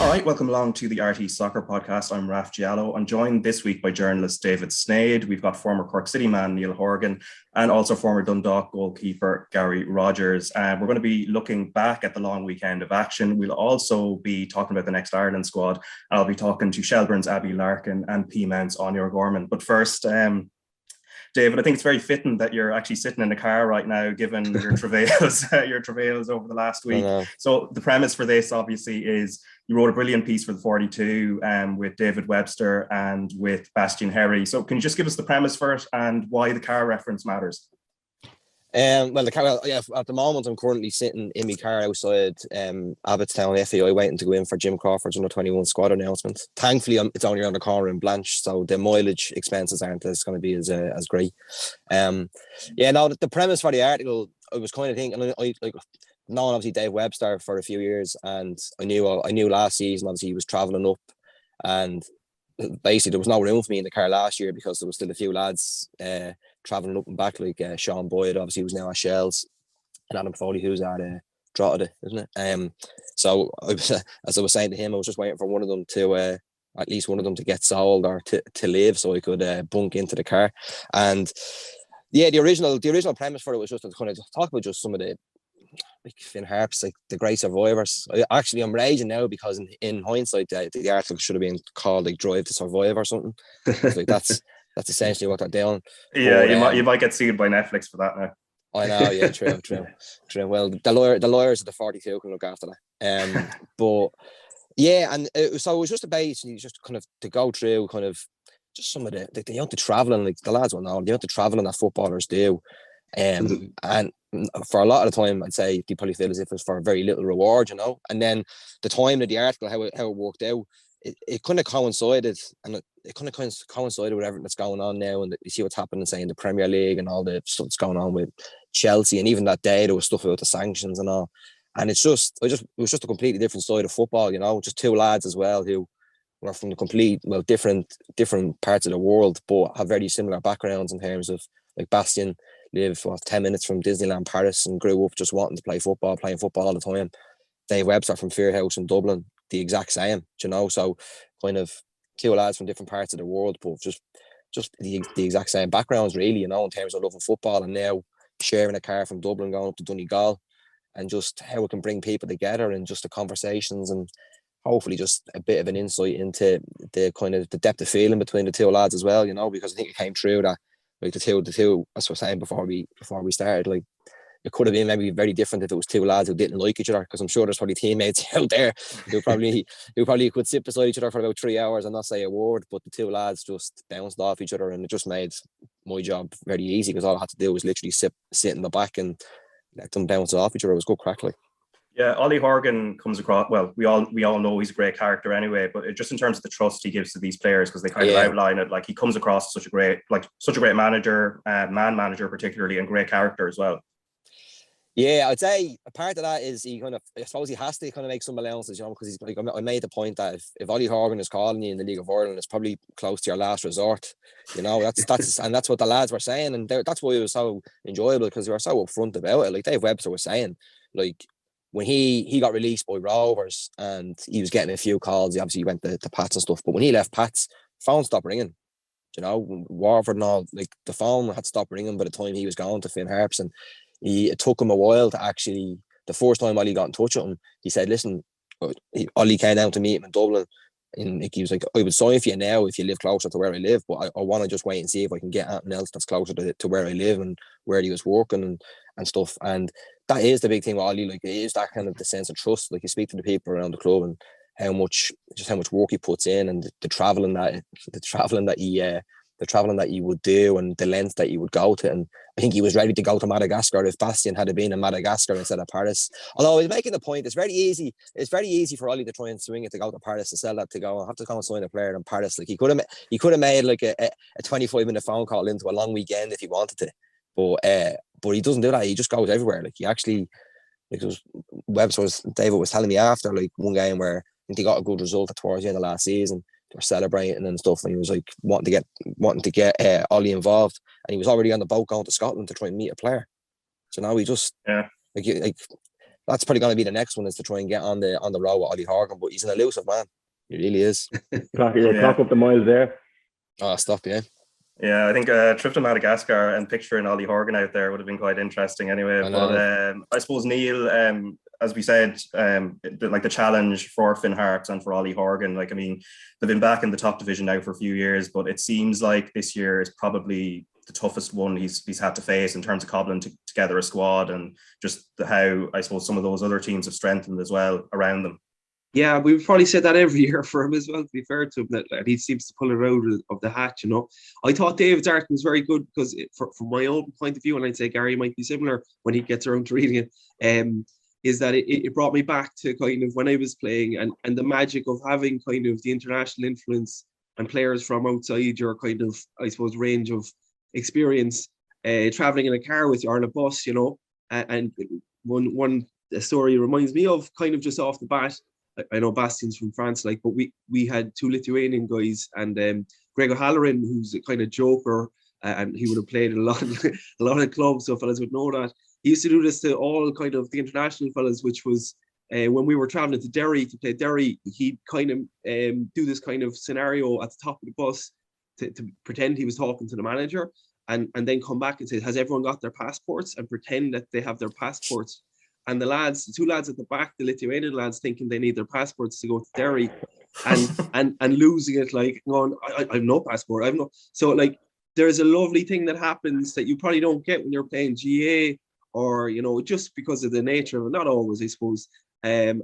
All right, welcome along to the RTÉ Soccer Podcast. I'm Raf Giallo. I'm joined this week by journalist David Sneyd. We've got former Cork City man Neil Horgan and also former Dundalk goalkeeper Gary Rogers. We're going to be looking back at the long weekend of action. We'll also be talking about the next Ireland squad. I'll be talking to Shelburne's Abbie Larkin and Peamount's Aine O'Gorman. But first, David, I think it's very fitting that you're actually sitting in the car right now, given your travails, over the last week. So the premise for this, obviously, is you wrote a brilliant piece for the 42 with David Webster and with Bastien Hery. So can you just give us the premise for it and why the car reference matters? Well, at the moment, I'm currently sitting in my car outside Abbottstown FAI waiting to go in for Jim Crawford's under 21 squad announcement. Thankfully, it's only around the corner in Blanche, so the mileage expenses aren't going to be as great. The premise for the article, I was kind of thinking, I known obviously Dave Webster for a few years, and I knew last season obviously he was travelling up, and basically there was no room for me in the car last year because there was still a few lads travelling up and back, like Sean Boyd obviously was now at Shells, and Adam Foley who's at Drogheda, isn't it? So as I was saying to him, I was just waiting for one of them to at least one of them to get sold or to leave so I could bunk into the car. And yeah, the original premise for it was just to kind of talk about just some of the like Finn Harps, like the great survivors. I'm raging now because in hindsight the article should have been called like Drive to Survive or something. Like that's essentially what they're doing. Yeah, but, you might get sued by Netflix for that now. I know, yeah, true. Well, the lawyers of the 42 can look after that. But yeah, and so it was just a basically just kind of to go through kind of just some of the amount of travelling, like the lads will know, the amount of travelling that footballers do. And for a lot of the time, I'd say they probably feel as if it's for very little reward, you know. And then the time of the article, how it worked out, it kind of coincided, and it kind of coincided with everything that's going on now, and you see what's happening, say, in the Premier League and all the stuff that's going on with Chelsea, and even that day there was stuff about the sanctions and all. And it was just a completely different side of football, you know, just two lads as well who were from different parts of the world, but have very similar backgrounds in terms of, like, Bastien lived 10 minutes from Disneyland Paris and grew up just wanting to play football, playing football all the time. Dave Webster from Fairhouse in Dublin, the exact same, you know. So kind of two lads from different parts of the world, but just the exact same backgrounds, really, you know, in terms of loving football, and now sharing a car from Dublin going up to Donegal, and just how it can bring people together and just the conversations, and hopefully just a bit of an insight into the kind of the depth of feeling between the two lads as well, you know, because I think it came through that, like, the two, as I was saying before we started, like, it could have been maybe very different if it was two lads who didn't like each other, because I'm sure there's probably teammates out there who probably could sit beside each other for about 3 hours and not say a word, but the two lads just bounced off each other, and it just made my job very easy, because all I had to do was literally sit in the back and let them bounce off each other. It was good crack, like. Yeah, Ollie Horgan comes across, well, we all know he's a great character anyway, but just in terms of the trust he gives to these players, because they kind of outline it, like, he comes across as such a great manager, man manager particularly, and great character as well. Yeah, I'd say a part of that is he has to kind of make some allowances, you know, because he's like, I made the point that if Ollie Horgan is calling you in the League of Ireland, it's probably close to your last resort, you know. That's and that's what the lads were saying, and that's why it was so enjoyable, because they were so upfront about it. Like Dave Webster was saying, like, when he got released by Rovers and he was getting a few calls, he obviously went to Pats and stuff, but when he left Pats, phone stopped ringing, you know. Warford and all, like, the phone had stopped ringing by the time he was going to Finn Harps, and it took him a while to actually, the first time Ollie got in touch with him, he said, listen, Ollie came down to meet him in Dublin, and he was like, I would sign for you now if you live closer to where I live, but I want to just wait and see if I can get anything else that's closer to where I live and where he was working and stuff. And that is the big thing with Ollie, like, it is that kind of the sense of trust. Like, you speak to the people around the club and how much work he puts in, and the travelling that he would do, and the length that he would go to. And I think he was ready to go to Madagascar if Bastien had been in Madagascar instead of Paris. Although he's making the point, it's very easy for Ollie to try and swing it to go to Paris, to sell that, to go, I have to go and sign a player in Paris. Like, he could have made like a 25-minute phone call into a long weekend if he wanted to. But he doesn't do that. He just goes everywhere. Like, he actually, like, David was telling me after, like, one game where I think he got a good result towards the end of last season, they were celebrating and stuff, and he was like wanting to get Ollie involved, and he was already on the boat going to Scotland to try and meet a player. So now he just like that's probably going to be the next one, is to try and get on the road with Ollie Horgan. But he's an elusive man. He really is. Clock up the miles there. Oh, stop, yeah. Yeah, I think a trip to Madagascar and picturing Ollie Horgan out there would have been quite interesting anyway. But I suppose, Neil, as we said, the challenge for Finn Harps and for Ollie Horgan, like, I mean, they've been back in the top division now for a few years, but it seems like this year is probably the toughest one he's had to face in terms of cobbling together a squad, and just how, I suppose, some of those other teams have strengthened as well around them. Yeah, we've probably said that every year for him as well, to be fair to him, that he seems to pull it out of the hat, you know. I thought David's art was very good because, from my own point of view, and I'd say Gary might be similar when he gets around to reading it, is that it brought me back to kind of when I was playing, and the magic of having kind of the international influence and players from outside your kind of, I suppose, range of experience, travelling in a car with you or on a bus, you know. And one story reminds me of, kind of just off the bat, I know Bastien's from France, like, but we had two Lithuanian guys, and Greg O'Halloran, who's a kind of joker, and he would have played a lot of clubs, so fellas would know that. He used to do this to all kind of the international fellas, which was when we were traveling to Derry to play Derry, he'd kind of do this kind of scenario at the top of the bus to pretend he was talking to the manager, and then come back and say, has everyone got their passports, and pretend that they have their passports. And the two lads at the back, the Lithuanian lads, thinking they need their passports to go to Derry, and losing it, like, going, I have no passport, I have no. So, like, there's a lovely thing that happens that you probably don't get when you're playing GA, or, you know, just because of the nature of it. Not always, I suppose. And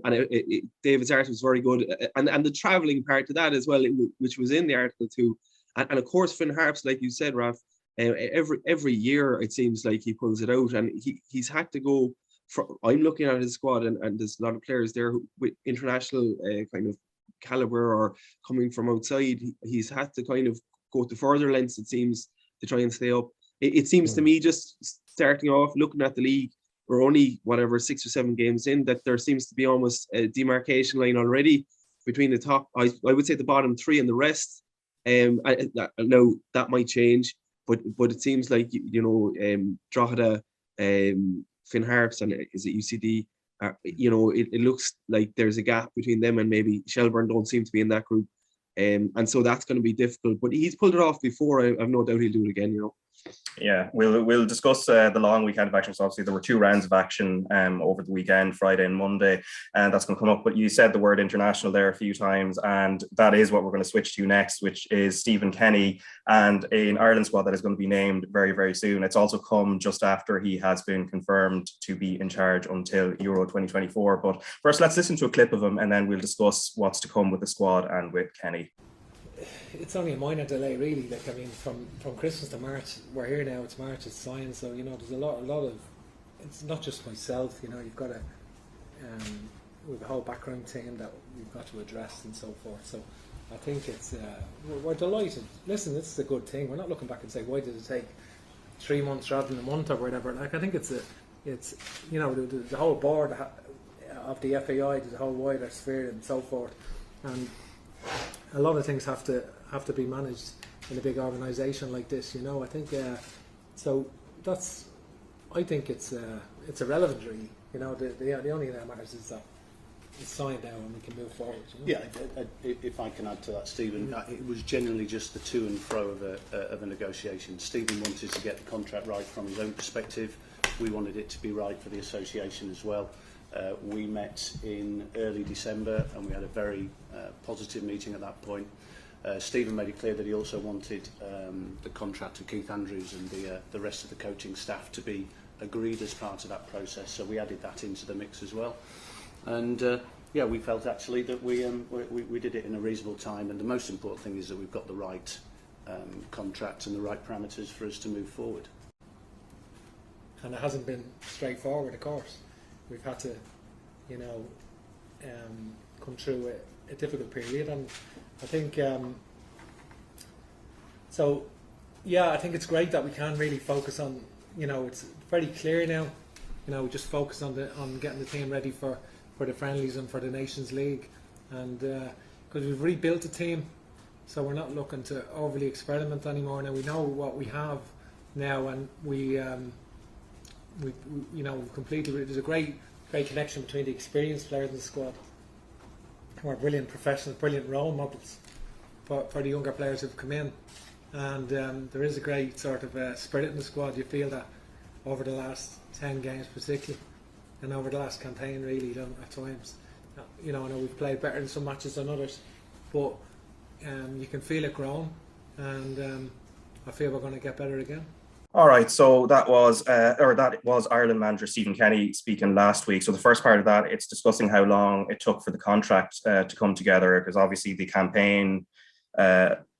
David's art was very good, and the travelling part of that as well, which was in the article too. And of course, Finn Harps, like you said, Raf, every year it seems like he pulls it out, and he's had to go. I'm looking at his squad, and there's a lot of players there with international kind of caliber or coming from outside. He's had to kind of go to further lengths, it seems, to try and stay up. It seems to me, just starting off, looking at the league, we're only 6 or 7 games in, that there seems to be almost a demarcation line already between the top, I would say, the bottom 3 and the rest. Now that might change, but it seems like, you know, Drogheda, Finn Harps, and is it UCD? You know, it looks like there's a gap between them, and maybe Shelburne don't seem to be in that group, and so that's going to be difficult. But he's pulled it off before. I've no doubt he'll do it again, you know. Yeah, we'll discuss the long weekend of action. So obviously there were 2 rounds of action over the weekend, Friday and Monday, and that's going to come up. But you said the word international there a few times, and that is what we're going to switch to next, which is Stephen Kenny and an Ireland squad that is going to be named very, very soon. It's also come just after he has been confirmed to be in charge until Euro 2024. But first, let's listen to a clip of him, and then we'll discuss what's to come with the squad and with Kenny. It's only a minor delay, really. Like, I mean, from Christmas to March, we're here now. It's March, it's signed. So, you know, there's a lot of. It's not just myself. You know, you've got we've a whole background team that we've got to address and so forth. So, I think it's we're delighted. Listen, this is a good thing. We're not looking back and say, why did it take 3 months rather than a month or whatever. Like, I think it's you know, the whole board of the FAI, there's a whole wider sphere and so forth, and a lot of things have to be managed in a big organisation like this, you know. I think so. I think it's irrelevant, really. You know, the only thing that matters is that it's signed now and we can move forward. You know? Yeah, if I can add to that, Stephen, it was genuinely just the to and fro of a negotiation. Stephen wanted to get the contract right from his own perspective. We wanted it to be right for the association as well. We met in early December and we had a very positive meeting at that point. Stephen made it clear that he also wanted the contract to Keith Andrews and the rest of the coaching staff to be agreed as part of that process, so we added that into the mix as well. And we felt actually that we did it in a reasonable time, and the most important thing is that we've got the right contract and the right parameters for us to move forward. And it hasn't been straightforward, of course. We've had to, you know, come through a difficult period, and I think I think it's great that we can really focus on, you know, it's very clear now, you know, just focus on getting the team ready for the friendlies and for the Nations League, and because we've rebuilt the team, so we're not looking to overly experiment anymore. Now we know what we have now, and we you know, we've completely. There's a great great connection between the experienced players in the squad, who are brilliant professionals, brilliant role models for the younger players who've come in. And there is a great sort of spirit in the squad. You feel that over the last 10 games particularly, and over the last campaign really at times. I know we've played better in some matches than others, but you can feel it growing, and I feel we're going to get better again. All right, so that was Ireland manager Stephen Kenny speaking last week. So the first part of that, it's discussing how long it took for the contract to come together, because obviously the campaign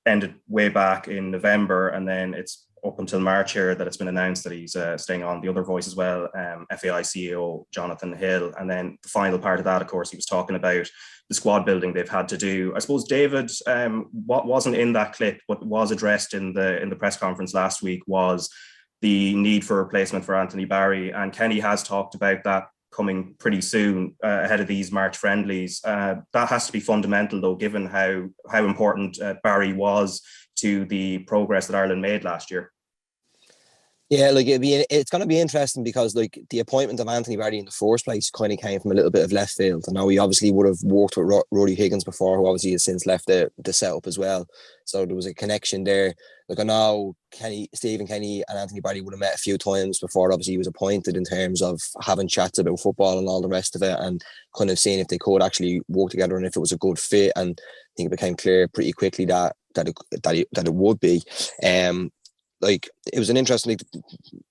ended way back in November, and then it's up until March here that it's been announced that he's staying on. The other voice as well, FAI CEO Jonathan Hill. And then the final part of that, of course, he was talking about the squad building they've had to do. I suppose, David, what wasn't in that clip but was addressed in the press conference last week was the need for a replacement for Anthony Barry, and Kenny has talked about that coming pretty soon ahead of these March friendlies. That has to be fundamental, though, given how important Barry was to the progress that Ireland made last year. Yeah, it's going to be interesting, because the appointment of Anthony Barry in the first place kind of came from a little bit of left field. I know he obviously would have worked with Rory Higgins before, who obviously has since left the setup as well. So there was a connection there. I know Stephen Kenny and Anthony Barry would have met a few times before obviously he was appointed, in terms of having chats about football and all the rest of it, and kind of seeing if they could actually work together and if it was a good fit. And I think it became clear pretty quickly that it would be. It was an interesting,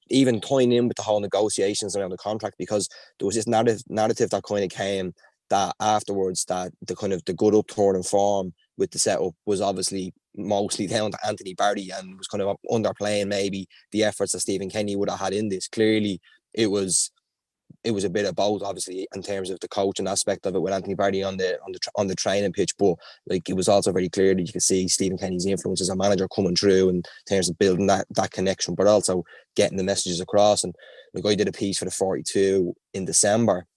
even tying in with the whole negotiations around the contract, because there was this narrative that kind of came that afterwards, that the good upturn in form with the setup was obviously mostly down to Anthony Barry, and was kind of underplaying maybe the efforts that Stephen Kenny would have had in this. Clearly, it was a bit of both, obviously, in terms of the coaching aspect of it with Anthony Barry on the training pitch, but it was also very clear that you could see Stephen Kenny's influence as a manager coming through in terms of building that connection, but also getting the messages across. And I did a piece for the 42 in December,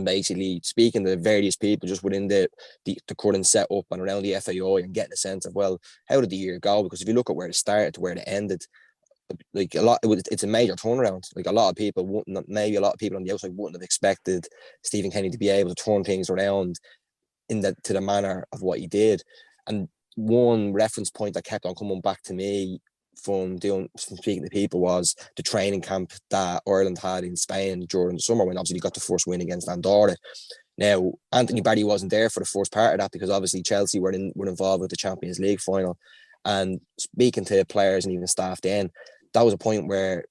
basically speaking to various people just within the current setup and around the FAI, and getting a sense of, well, how did the year go? Because if you look at where it started to where it ended, it's a major turnaround. A lot of people on the outside wouldn't have expected Stephen Kenny to be able to turn things around to the manner of what he did. And one reference point that kept on coming back to me from speaking to people was the training camp that Ireland had in Spain during the summer, when obviously he got the first win against Andorra. Now, Anthony Barry wasn't there for the first part of that, because obviously Chelsea were involved with the Champions League final. And speaking to players and even staff then, that was a point where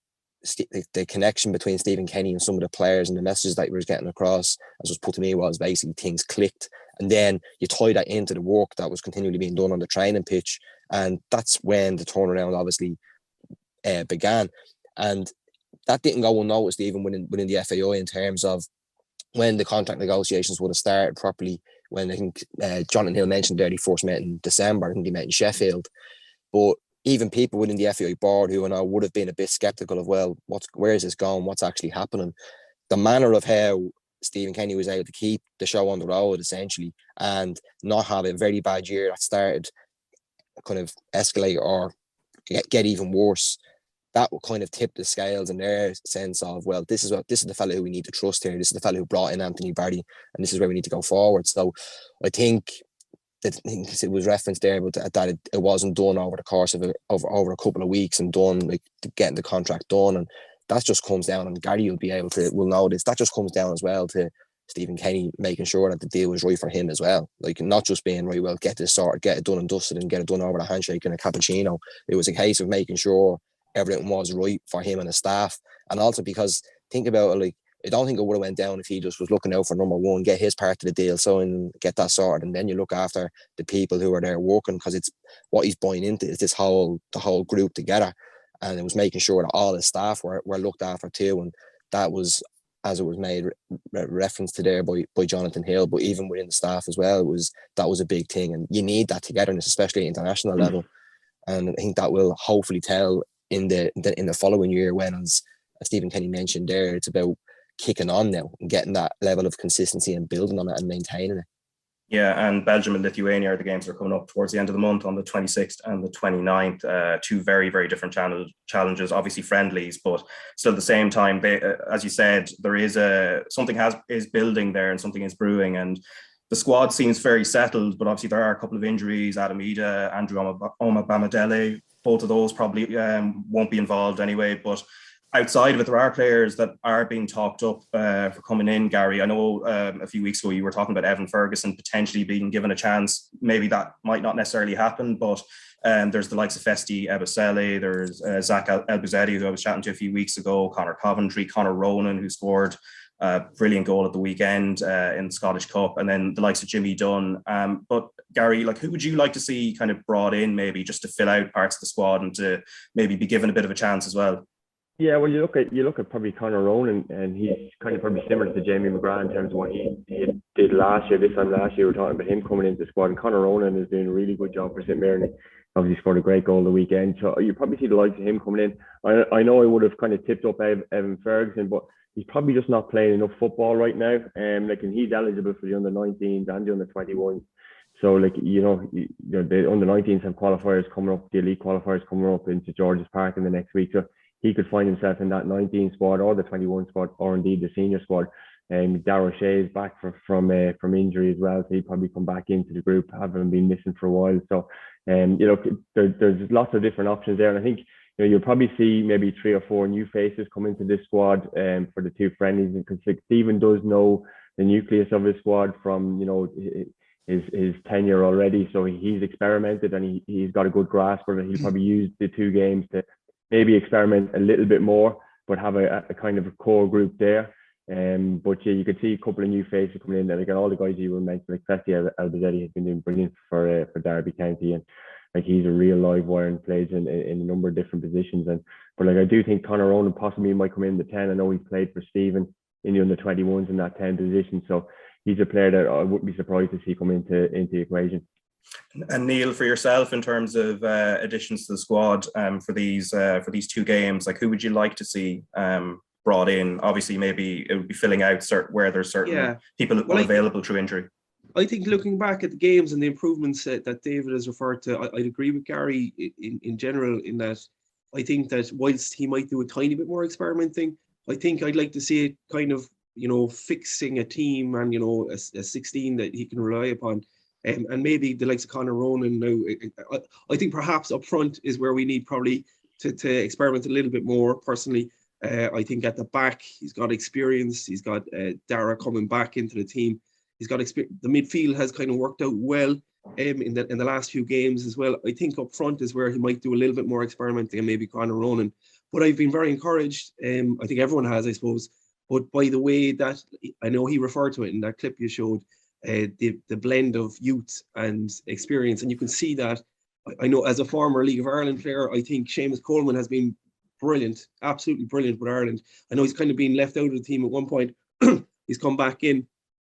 the connection between Stephen Kenny and some of the players and the messages that he was getting across, as was put to me, was basically things clicked. And then you tie that into the work that was continually being done on the training pitch. And that's when the turnaround obviously began. And that didn't go unnoticed even within the FAI, in terms of when the contract negotiations would have started properly. When I think Jonathan Hill mentioned there, he first met in December. I think he met in Sheffield. But even people within the FAI board who would have been a bit sceptical of, well, where is this going? What's actually happening? The manner of how Stephen Kenny was able to keep the show on the road, essentially, and not have a very bad year that started kind of escalate or get even worse, that will kind of tip the scales in their sense of, well, this is the fellow who we need to trust here. This is the fellow who brought in Anthony Barry, and this is where we need to go forward. So I think it was referenced there, but that it wasn't done over the course of over a couple of weeks and done getting the contract done, and that just comes down, and Gary will know this. That just comes down as well to Stephen Kenny making sure that the deal was right for him as well. Not just being right, well, get this sorted, get it done and dusted, and get it done over the handshake and a cappuccino. It was a case of making sure everything was right for him and his staff, and also because think about it, I don't think it would have went down if he just was looking out for number one, get his part of the deal, so and get that sorted, and then you look after the people who are there working, because it's what he's buying into is the whole group together, and it was making sure that all his staff were looked after too, and that was, as it was made reference to there by Jonathan Hill, but even within the staff as well, that was a big thing, and you need that togetherness, especially at international level, and I think that will hopefully tell in the following year when, as Stephen Kenny mentioned there, it's about kicking on now and getting that level of consistency and building on it and maintaining it. Yeah, and Belgium and Lithuania are the games that are coming up towards the end of the month on the 26th and the 29th. Two very, very different challenges, obviously friendlies, but still at the same time, they, as you said, there is something is building there and something is brewing. And the squad seems very settled, but obviously there are a couple of injuries. Adam Ida, Andrew Omabamidele, both of those probably won't be involved anyway, but outside of it, there are players that are being talked up for coming in, Gary. I know a few weeks ago you were talking about Evan Ferguson potentially being given a chance. Maybe that might not necessarily happen, but there's the likes of Festi Ebosele, there's Zach El-Bouzetti, who I was chatting to a few weeks ago, Conor Coventry, Conor Ronan, who scored a brilliant goal at the weekend in the Scottish Cup, and then the likes of Jimmy Dunn. But Gary, like, who would you like to see kind of brought in maybe just to fill out parts of the squad and to maybe be given a bit of a chance as well? Yeah, well, you look at probably Conor Ronan, and he's kind of probably similar to Jamie McGrath in terms of what he did last year. This time last year, we were talking about him coming into the squad, and Conor Ronan is doing a really good job for St Mirren. Obviously scored a great goal the weekend, so you probably see the likes of him coming in. I know I would have kind of tipped up Evan Ferguson, but he's probably just not playing enough football right now. And he's eligible for the under-19s and the under-21s. So the under-19s have qualifiers coming up, the elite qualifiers coming up into George's Park in the next week. So he could find himself in that 19 squad or the 21 squad, or indeed the senior squad. Darragh Shea is back from injury as well, so he'd probably come back into the group, having been missing for a while. So there's lots of different options there, and I think you'll probably see maybe 3 or 4 new faces come into this squad for the 2 friendlies, because Stephen does know the nucleus of his squad from his tenure already, so he's experimented and he's got a good grasp of it. He'll probably use the 2 games to maybe experiment a little bit more, but have a kind of a core group there. But yeah, you could see a couple of new faces coming in, and again, all the guys you were mentioning, like Festi El-Bouzetti has been doing brilliant for Derby County, and like he's a real live wire and plays in a number of different positions. But I do think Conor Ronan possibly might come in the 10. I know he's played for Stephen in the under-21s in that 10 position, so he's a player that I wouldn't be surprised to see come into the equation. And Neil, for yourself, in terms of additions to the squad for these 2 games, like, who would you like to see brought in? Obviously, maybe it would be filling out where there's certain people unavailable through injury. I think looking back at the games and the improvements that David has referred to, I'd agree with Gary in general, in that I think that whilst he might do a tiny bit more experimenting, I think I'd like to see it kind of, fixing a team and, a 16 that he can rely upon. And maybe the likes of Conor Ronan now. I think perhaps up front is where we need probably to experiment a little bit more. Personally, I think at the back he's got experience. He's got Darragh coming back into the team. He's got experience. The midfield has kind of worked out well in the last few games as well. I think up front is where he might do a little bit more experimenting, and maybe Conor Ronan. But I've been very encouraged. I think everyone has, I suppose. But by the way that I know he referred to it in that clip you showed. The blend of youth and experience, and you can see that. I know as a former League of Ireland player, I think Seamus Coleman has been brilliant, absolutely brilliant with Ireland. I know he's kind of been left out of the team at one point. He's come back in.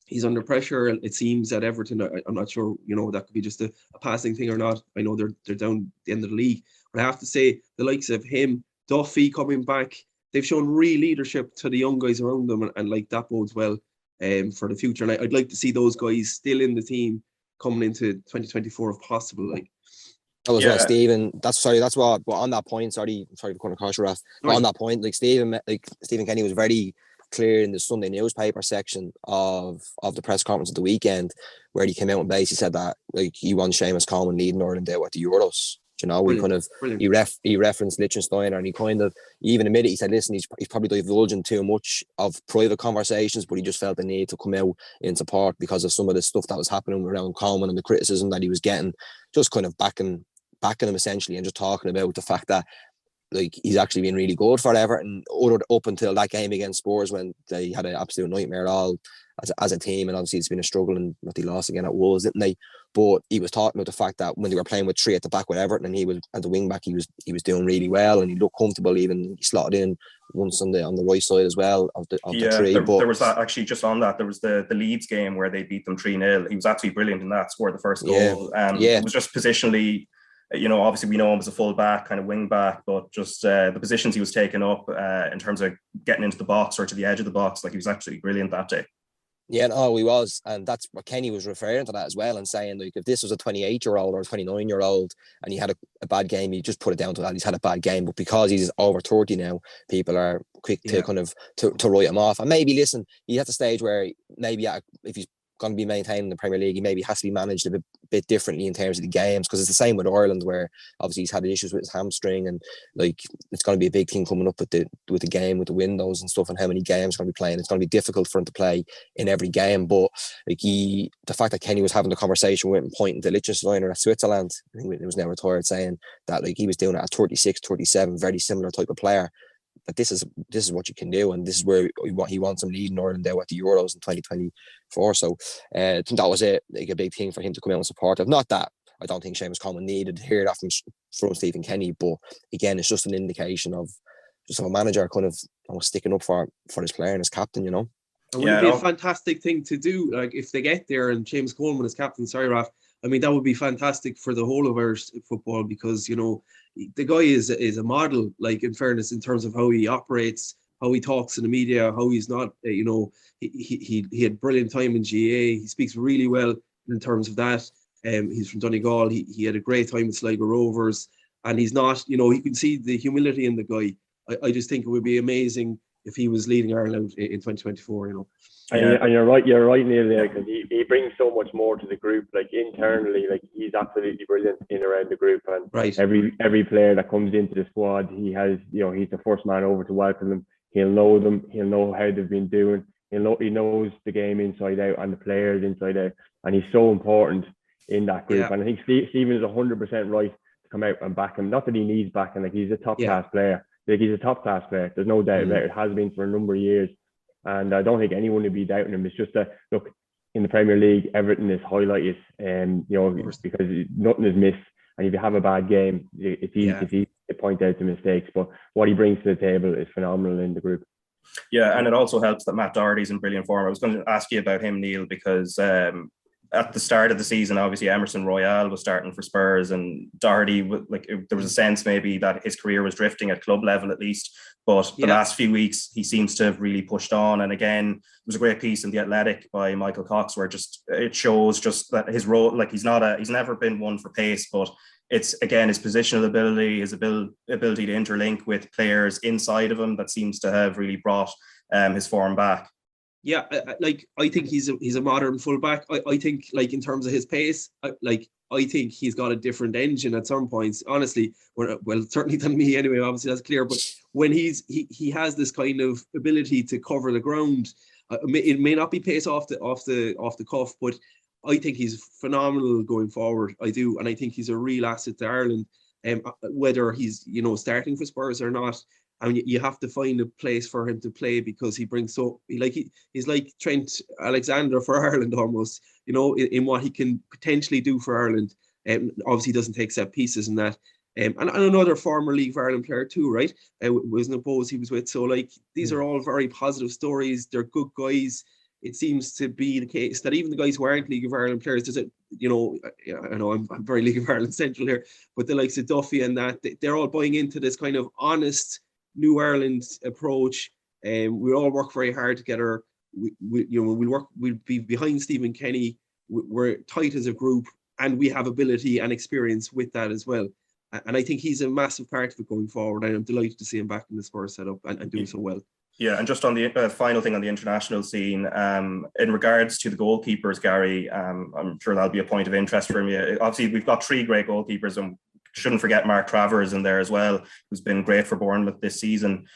He's under pressure, it seems, at Everton. I'm not sure, that could be just a passing thing or not. I know they're down the end of the league, but I have to say the likes of him, Duffy coming back, they've shown real leadership to the young guys around them, and like that bodes well for the future. And I'd like to see those guys still in the team coming into 2024 if possible. Stephen. That's what. But on that point, sorry for cutting across your Raf. But on that point, Stephen Kenny was very clear in the Sunday newspaper section of the press conference of the weekend, where he came out and basically said that he wants Seamus Coleman leading Ireland out at the Euros. He referenced Liechtenstein, and he even admitted, he said, listen, he's probably divulging too much of private conversations, but he just felt the need to come out in support because of some of the stuff that was happening around Coleman and the criticism that he was getting, just kind of backing him essentially, and just talking about the fact that he's actually been really good for Everton up until that game against Spurs, when they had an absolute nightmare all as a team, and obviously it's been a struggle, and what they lost again at Wolves, didn't they? But he was talking about the fact that when they were playing with 3 at the back with Everton, and he was at the wing back, he was doing really well, and he looked comfortable. Even he slotted in once on the right side as well of the 3. There was that, actually, just on that, there was the Leeds game where they beat them 3-0. He was absolutely brilliant in that, scored the first goal. It was just positionally, obviously we know him as a full back, kind of wing back, but just the positions he was taking up in terms of getting into the box or to the edge of the box, he was absolutely brilliant that day. Yeah, no, he was, and that's what Kenny was referring to that as well, and saying like if this was a 28-year-old or a 29-year-old and he had a bad game, you just put it down to that he's had a bad game. But because he's over 30 now, people are quick to kind of to write him off. And maybe listen, he's at the stage where maybe if he's going to be maintaining the Premier League, he maybe has to be managed a bit differently in terms of the games, because it's the same with Ireland, where obviously he's had issues with his hamstring, and like it's going to be a big thing coming up with the game, with the windows and stuff, and how many games he's going to be playing. It's going to be difficult for him to play in every game. But like the fact that Kenny was having the conversation with him, pointing to Liechtenstein at Switzerland, I think he was now retired, saying that like he was doing it at 36, 37, very similar type of player. That this is what you can do, and this is where he wants him leading Ireland now at the Euros in 2024. So I think that was a big thing for him to come out and support it. Not that I don't think Seamus Coleman needed to hear that from Stephen Kenny, but again, it's just an indication of just a manager kind of sticking up for his player and his captain, you know. It would be a fantastic thing to do, like if they get there and James Coleman is captain. Sorry, Raf. I mean, that would be fantastic for the whole of Irish football, because you know the guy is a model. Like, in fairness, in terms of how he operates, how he talks in the media, how he's not. You know, he had brilliant time in GA. He speaks really well in terms of that. He's from Donegal. He had a great time with Sligo Rovers, and he's not. You know, you can see the humility in the guy. I just think it would be amazing if he was leading Ireland in 2024, you know. And you're right, Neil, there, because he brings so much more to the group. Like internally, like he's absolutely brilliant in around the group, and every player that comes into the squad, he has, you know, he's the first man over to welcome them. He'll know them. He'll know how they've been doing. He knows the game inside out and the players inside out, and he's so important in that group. Yeah. And I think Stephen is 100% right to come out and back him. Not that he needs backing, like he's a top class player. Like he's a top class player. There's no doubt about it. It has been for a number of years. And I don't think anyone would be doubting him. It's just that, look, in the Premier League, everything is highlighted, you know, because nothing is missed. And if you have a bad game, it's easy to point out the mistakes. But what he brings to the table is phenomenal in the group. Yeah, and it also helps that Matt Doherty's in brilliant form. I was going to ask you about him, Neil, because at the start of the season, obviously Emerson Royale was starting for Spurs, and Doherty, there was a sense maybe that his career was drifting at club level at least. But the last few weeks, he seems to have really pushed on. And again, there was a great piece in The Athletic by Michael Cox where it shows just that his role, like he's never been one for pace, but it's again his positional ability, his ability to interlink with players inside of him that seems to have really brought his form back. Yeah, I think he's a modern fullback. I think, like, in terms of his pace, I think he's got a different engine at some points. Honestly, well, certainly than me anyway. Obviously, that's clear. But when he has this kind of ability to cover the ground, it may not be pace off the cuff, but I think he's phenomenal going forward. I do, and I think he's a real asset to Ireland. Whether he's starting for Spurs or not. I mean, you have to find a place for him to play, because he brings he's like Trent Alexander for Ireland almost, in what he can potentially do for Ireland. Obviously, he doesn't take set pieces in that. And another former League of Ireland player too, right? Wasn't it Bohs he was with? So, like, these are all very positive stories. They're good guys. It seems to be the case that even the guys who aren't League of Ireland players, I know I'm very League of Ireland central here, but the likes of Duffy and that, they're all buying into this kind of honest New Ireland approach. We all work very hard together. We'll be behind Stephen Kenny. We're tight as a group, and we have ability and experience with that as well. And I think he's a massive part of it going forward. And I'm delighted to see him back in the Spurs setup and doing so well. Yeah, and just on the final thing on the international scene, in regards to the goalkeepers, Gary, I'm sure that'll be a point of interest for me. Obviously, we've got three great goalkeepers, and shouldn't forget Mark Travers in there as well, who's been great for Bournemouth this season.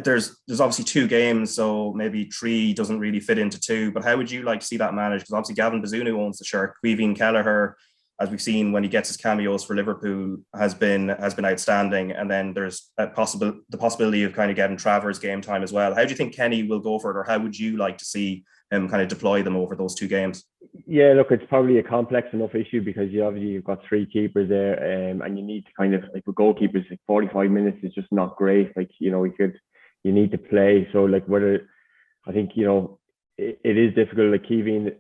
There's obviously two games, so maybe three doesn't really fit into two. But how would you like to see that managed? Because obviously Gavin Bazunu owns the shirt. Caoimhín Kelleher, as we've seen when he gets his cameos for Liverpool, has been outstanding. And then there's the possibility of kind of getting Travers game time as well. How do you think Kenny will go for it, or how would you like to see him kind of deploy them over those two games? Yeah, look, it's probably a complex enough issue, because you've got three keepers there, and you need to kind of, like, with goalkeepers, like 45 minutes is just not great. Like, you need to play. So, like, I think it is difficult. Like, Caoimhín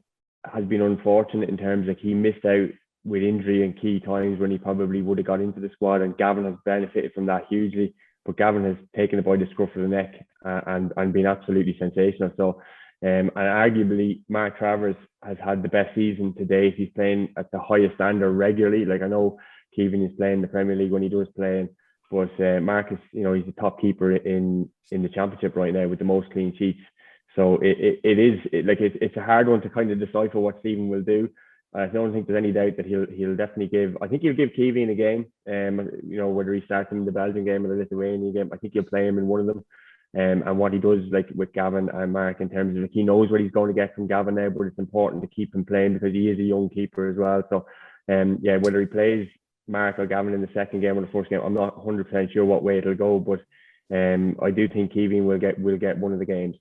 has been unfortunate in terms of he missed out with injury in key times when he probably would have got into the squad, and Gavin has benefited from that hugely. But Gavin has taken it by the scruff of the neck and been absolutely sensational. So And arguably, Mark Travers has had the best season to date. He's playing at the highest standard regularly. Like, I know Keevan is playing the Premier League when he does play, but Mark is, you know, he's the top keeper in the Championship right now with the most clean sheets. So it's a hard one to kind of decipher what Stephen will do. I don't think there's any doubt that he'll definitely give. I think he'll give Keevan a game. You know, whether he starts him in the Belgian game or the Lithuanian game, I think he'll play him in one of them. And what he does, like with Gavin and Mark, in terms of, like, he knows what he's going to get from Gavin now, but it's important to keep him playing because he is a young keeper as well. So, yeah, whether he plays Mark or Gavin in the second game or the first game, I'm not 100% sure what way it'll go, but I do think Keevan will get one of the games.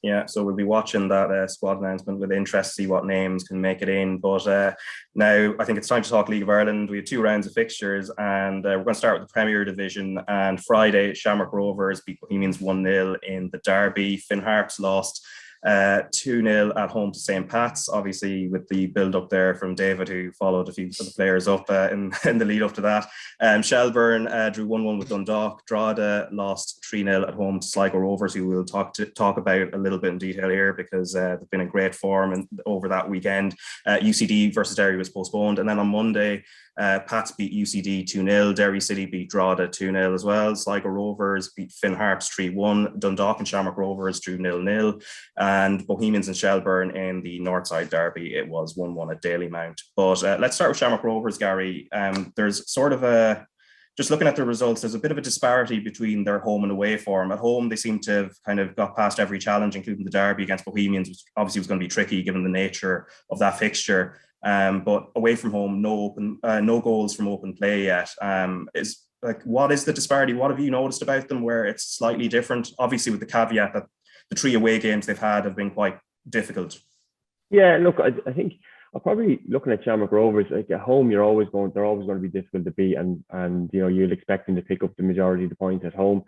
Yeah, so we'll be watching that squad announcement with interest to see what names can make it in. But now I think it's time to talk League of Ireland. We have 2 rounds of fixtures, and we're going to start with the Premier Division. And Friday, Shamrock Rovers beat Bohemians 1-0 in the derby. Finn Harps lost 2-0 at home to St. Pat's, obviously with the build-up there from David, who followed a few of the players up in the lead up to that. Shelburne drew 1-1 with Dundalk. Drogheda lost 3-0 at home to Sligo Rovers, who we'll talk about a little bit in detail here because they've been in great form over that weekend. UCD versus Derry was postponed. And then on Monday, Pats beat UCD 2-0. Derry City beat Drogheda 2-0 as well. Sligo Rovers beat Finn Harps 3-1. Dundalk and Shamrock Rovers drew 0-0. And Bohemians and Shelburne in the Northside derby, it was 1-1 at Dalymount. But let's start with Shamrock Rovers, Gary. There's sort of just looking at the results, there's a bit of a disparity between their home and away form. At home, they seem to have kind of got past every challenge, including the derby against Bohemians, which obviously was going to be tricky given the nature of that fixture. But away from home, no goals from open play yet. What is the disparity? What have you noticed about them where it's slightly different? Obviously, with the caveat that the 3 away games they've had have been quite difficult. Yeah, look, I think I'm probably looking at Shamrock Rovers. Like, at home, they're always going to be difficult to beat, and you know, you'll expect them to pick up the majority of the points at home.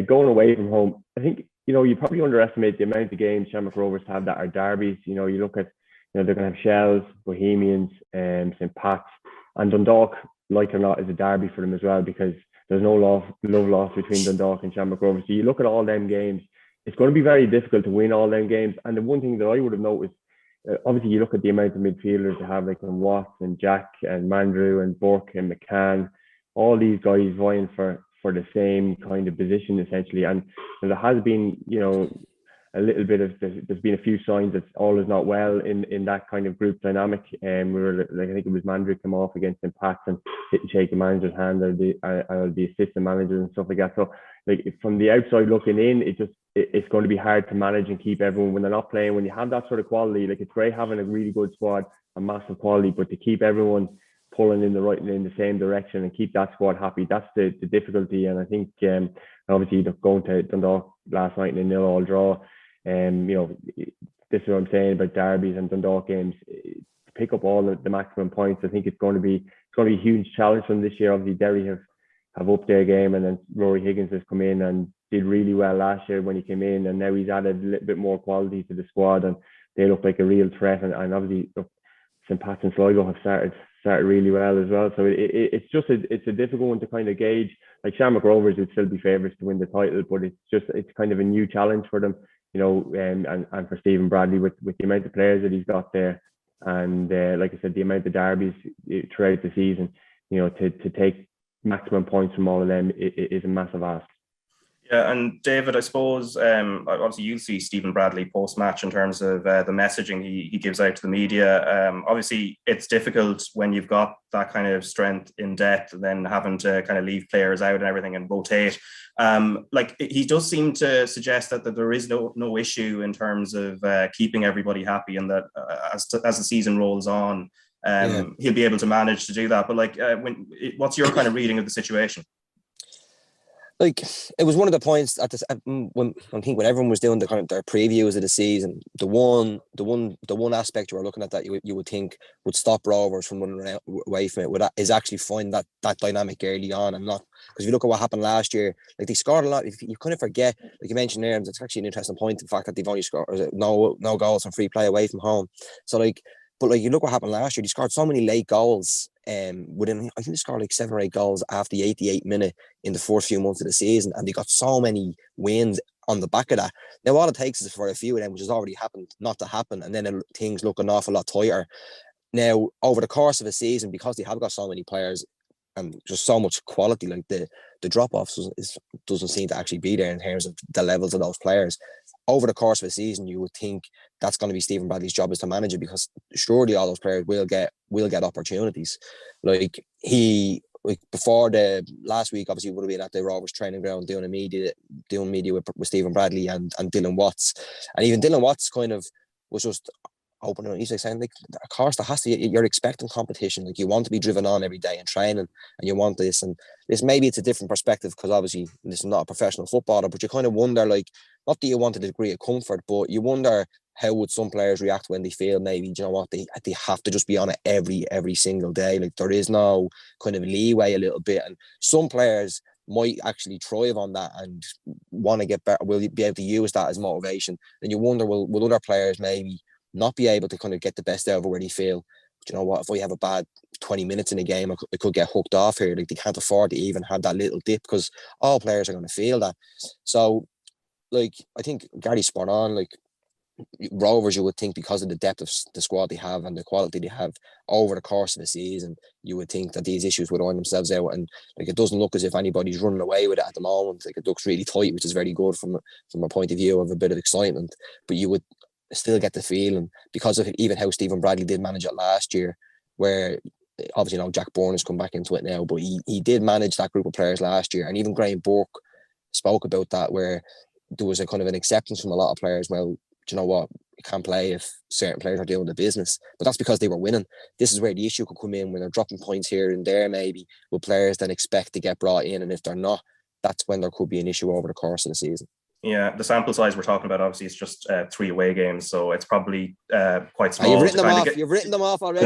Going away from home, I think, you know, you probably underestimate the amount of games Shamrock Rovers have that are derbies. You know, you look at, you know, they're going to have Shells, Bohemians, St. Pat's, and Dundalk, like it or not, is a derby for them as well, because there's no love lost between Dundalk and Shamrock Rovers. So you look at all them games, it's going to be very difficult to win all them games. And the one thing that I would have noticed, obviously you look at the amount of midfielders they have, like Watts and Jack and Mandrew and Burke and McCann, all these guys vying for the same kind of position essentially. And there has been, you know, a little bit of, there's been a few signs that all is not well in that kind of group dynamic. And we were like, I think it was Mandrew come off against St. Pat's and didn't shake the manager's hand, or the assistant managers and stuff like that. So like, from the outside looking in, it's going to be hard to manage and keep everyone when they're not playing. When you have that sort of quality, like, it's great having a really good squad and massive quality, but to keep everyone pulling in the same direction and keep that squad happy, that's the difficulty. And I think obviously going to Dundalk last night in a 0-0 draw, you know, this is what I'm saying about derbies and Dundalk games, to pick up all the maximum points. I think it's going to be a huge challenge from this year. Obviously Derry have upped their game, and then Rory Higgins has come in and did really well last year when he came in, and now he's added a little bit more quality to the squad, and they look like a real threat. And obviously St. Pat's and Sligo have started really well as well. So it's a difficult one to kind of gauge. Like, Shamrock Rovers would still be favourites to win the title, but it's kind of a new challenge for them, you know, and for Stephen Bradley with the amount of players that he's got there, and like I said, the amount of derbies throughout the season, you know, to take maximum points from all of them is a massive ask. Yeah, and David, I suppose, obviously you'll see Stephen Bradley post-match in terms of the messaging he gives out to the media. Obviously, it's difficult when you've got that kind of strength in depth, then having to kind of leave players out and everything and rotate. Like, he does seem to suggest that there is no issue in terms of keeping everybody happy, and that as the season rolls on, he'll be able to manage to do that. But like, what's your kind of reading of the situation? Like, it was one of the points at this, when everyone was doing the kind of their previews of the season, the one aspect you were looking at that you would think would stop Rovers from running away from it is actually find that dynamic early on, and not, because if you look at what happened last year, like, they scored a lot. If you kind of forget, like you mentioned there, it's actually an interesting point, the fact that they've only scored no goals from free play away from home. So like, but like, you look what happened last year, they scored so many late goals. Within, I think they scored like 7 or 8 goals after the 88th minute in the first few months of the season, and they got so many wins on the back of that. Now, all it takes is for a few of them, which has already happened, not to happen, and then things look an awful lot tighter. Now, over the course of a season, because they have got so many players and just so much quality, like the drop-offs doesn't seem to actually be there in terms of the levels of those players. Over the course of a season, you would think that's going to be Stephen Bradley's job, is to manage it, because surely all those players will get opportunities. Before the last week, obviously, would have been at the Rovers training ground doing media with Stephen Bradley and Dylan Watts, and even Dylan Watts kind of was just opening. He's like saying, like, of course, you're expecting competition. Like, you want to be driven on every day in training, and you want this. And this, maybe it's a different perspective, because obviously this is not a professional footballer, but you kind of wonder, like, not that you want a degree of comfort, but you wonder how would some players react when they feel maybe, you know what, they have to just be on it every single day. Like, there is no kind of leeway a little bit, and some players might actually thrive on that and want to get better, will be able to use that as motivation. And you wonder, will other players maybe not be able to kind of get the best out of it, where they feel, you know what, if I have a bad 20 minutes in a game, I could get hooked off here. Like, they can't afford to even have that little dip, because all players are going to feel that. So, like, I think Gary's spot on. Like, Rovers, you would think, because of the depth of the squad they have and the quality they have over the course of the season, you would think that these issues would iron themselves out. And like, it doesn't look as if anybody's running away with it at the moment. Like, it looks really tight, which is very good from a point of view of a bit of excitement. But you would still get the feeling, because of even how Stephen Bradley did manage it last year, where obviously, you know, Jack Bourne has come back into it now, but he did manage that group of players last year. And even Graham Burke spoke about that, where there was a kind of an acceptance from a lot of players. Well, do you know what, you can't play if certain players are doing the business, but that's because they were winning. This is where the issue could come in, when they're dropping points here and there, maybe with players that expect to get brought in, and if they're not, that's when there could be an issue over the course of the season. Yeah, the sample size we're talking about, obviously, it's just 3 away games, so it's probably quite small. You've written them off already.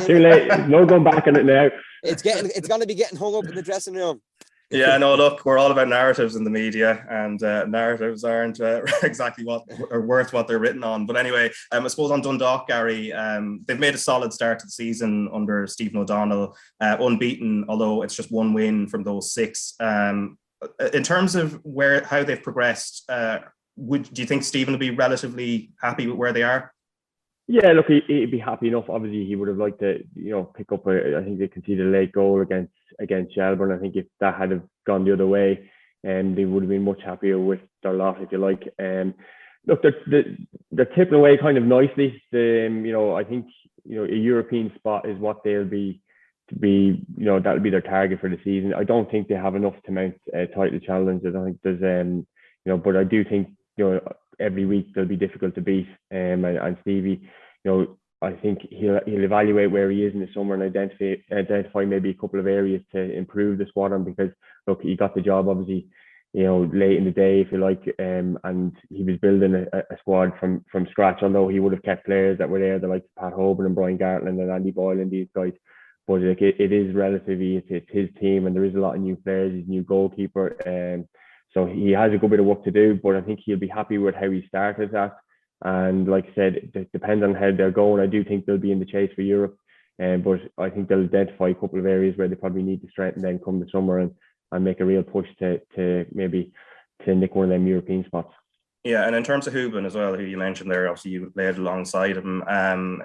Too late. No going back on it now. It's going to be getting hung up in the dressing room. Yeah, no, look, we're all about narratives in the media, and narratives aren't exactly what are worth what they're written on. But anyway, I suppose on Dundalk, Gary, they've made a solid start to the season under Stephen O'Donnell, unbeaten, although it's just 1 win from those 6. In terms of how they've progressed, do you think Stephen will be relatively happy with where they are? Yeah, look, he'd be happy enough. Obviously, he would have liked to, you know, pick up I think they conceded a late goal against Shelbourne. I think if that had have gone the other way, they would have been much happier with their lot, if you like. Look, they're tipping away kind of nicely. You know, I think, you know, a European spot is what they'll be to be. You know, that'll be their target for the season. I don't think they have enough to mount a title challenge. I don't think there's, you know, but I do think, you know, every week they'll be difficult to beat. And Stevie, you know, I think he'll evaluate where he is in the summer and identify maybe a couple of areas to improve the squad on, because look, he got the job obviously, you know, late in the day, if you like, and he was building a squad from scratch, although he would have kept players that were there, the likes of Pat Hoban and Brian Gartland and Andy Boyle and these guys. But like, it is relatively, it's his team, and there is a lot of new players. He's a new goalkeeper, so he has a good bit of work to do, but I think he'll be happy with how he started that. And like I said, it depends on how they're going. I do think they'll be in the chase for Europe, but I think they'll identify a couple of areas where they probably need to strengthen then come the summer and make a real push to maybe to nick one of them European spots. Yeah, and in terms of Hoban as well, who you mentioned there, obviously you played alongside him.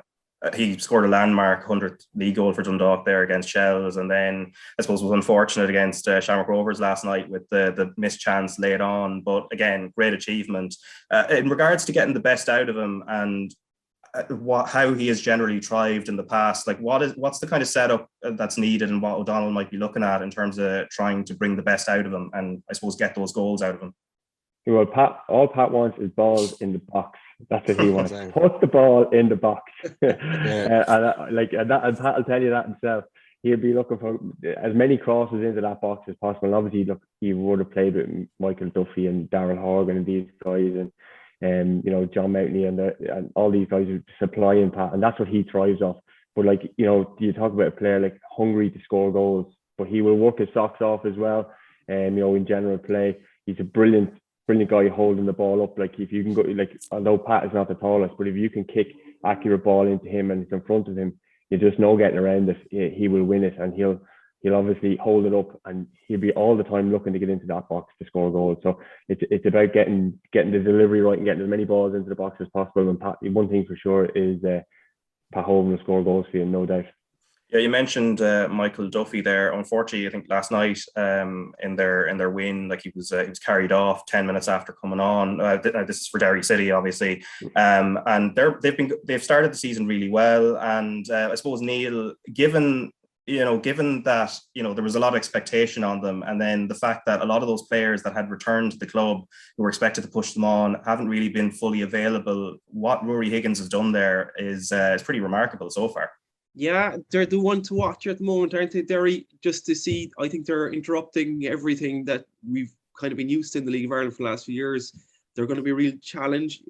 He scored a landmark 100th league goal for Dundalk there against Shells, and then I suppose was unfortunate against Shamrock Rovers last night with the missed chance late on. But again, great achievement. In regards to getting the best out of him and how he has generally thrived in the past, like what's the kind of setup that's needed and what O'Donnell might be looking at in terms of trying to bring the best out of him and I suppose get those goals out of him? Well, all Pat wants is balls in the box. That's what he wants. Put the ball in the box. And Pat will tell you that himself. He'll be looking for as many crosses into that box as possible. And obviously, look, he would have played with Michael Duffy and Darryl Horgan and these guys, and you know, John Mountney and all these guys who supply in Pat, and that's what he thrives off. But like, you know, you talk about a player like hungry to score goals, but he will work his socks off as well. You know, in general play, he's a brilliant guy holding the ball up. Like, if you can go, like, although Pat is not the tallest, but if you can kick accurate ball into him and it's in front of him, you just know getting around it, he will win it, and he'll he'll obviously hold it up, and he'll be all the time looking to get into that box to score goals. So it's about getting the delivery right and getting as many balls into the box as possible. And Pat, one thing for sure is Pat Hogan will score goals for you, no doubt. Yeah, you mentioned Michael Duffy there. Unfortunately, I think last night in their win, like he was carried off 10 minutes after coming on. This is for Derry City, obviously, and they've started the season really well. And I suppose, Neil, given that there was a lot of expectation on them, and then the fact that a lot of those players that had returned to the club who were expected to push them on haven't really been fully available, what Rory Higgins has done there is pretty remarkable so far. Yeah, they're the one to watch at the moment, aren't they, Derry? Just to see, I think they're interrupting everything that we've kind of been used to in the League of Ireland for the last few years. They're going to be a real challenge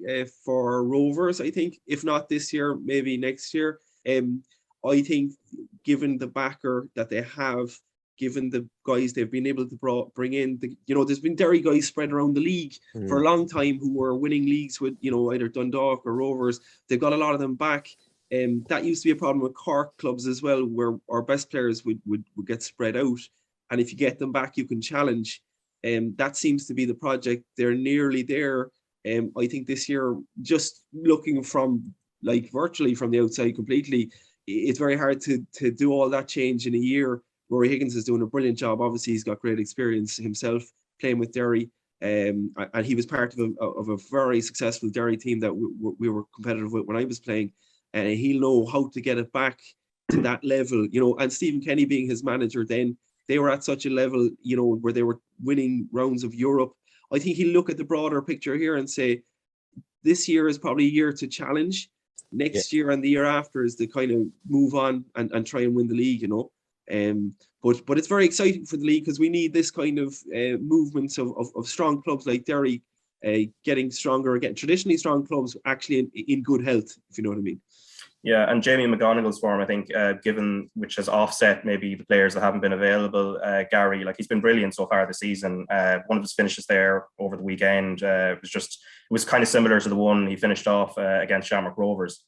for Rovers, I think. If not this year, maybe next year. I think, given the backer that they have, given the guys they've been able to bring in, there's been Derry guys spread around the league for a long time who were winning leagues with, either Dundalk or Rovers. They've got a lot of them back. That used to be a problem with Cork clubs as well, where our best players would get spread out. And if you get them back, you can challenge. That seems to be the project. They're nearly there. I think this year, just looking from virtually from the outside completely, it's very hard to do all that change in a year. Rory Higgins is doing a brilliant job. Obviously, he's got great experience himself playing with Derry. And he was part of a very successful Derry team that we were competitive with when I was playing. And he'll know how to get it back to that level, and Stephen Kenny being his manager then, they were at such a level, where they were winning rounds of Europe. I think he'll look at the broader picture here and say, this year is probably a year to challenge. Next year and the year after is to kind of move on and try and win the league, But it's very exciting for the league, because we need this kind of movements of strong clubs like Derry getting stronger again. Traditionally strong clubs actually in good health, if you know what I mean. Yeah, and Jamie McGonigal's form, I think, which has offset maybe the players that haven't been available. Gary, he's been brilliant so far this season. One of his finishes there over the weekend was kind of similar to the one he finished off against Shamrock Rovers.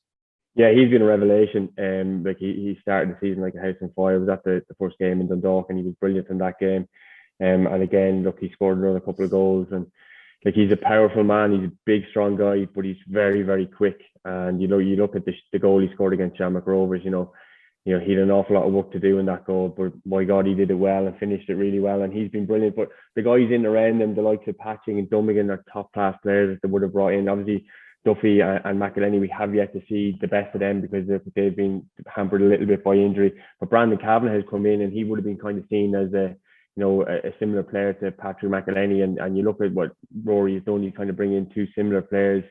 Yeah, he's been a revelation. He started the season like a house on fire. It was at the first game in Dundalk, and he was brilliant in that game. And again, he scored another couple of goals, and he's a powerful man. He's a big, strong guy, but he's very, very quick. And you look at the goal he scored against Shamrock Rovers. He had an awful lot of work to do in that goal, but my God, he did it well and finished it really well. And he's been brilliant. But the guys in around him, the likes of Patching and Dummigan, are top class players that they would have brought in. Obviously, Duffy and McElhenney, we have yet to see the best of them because they've been hampered a little bit by injury. But Brandon Kavanagh has come in, and he would have been kind of seen as a similar player to Patrick McElhenney, and you look at what Rory has done, you kind of bring in two similar players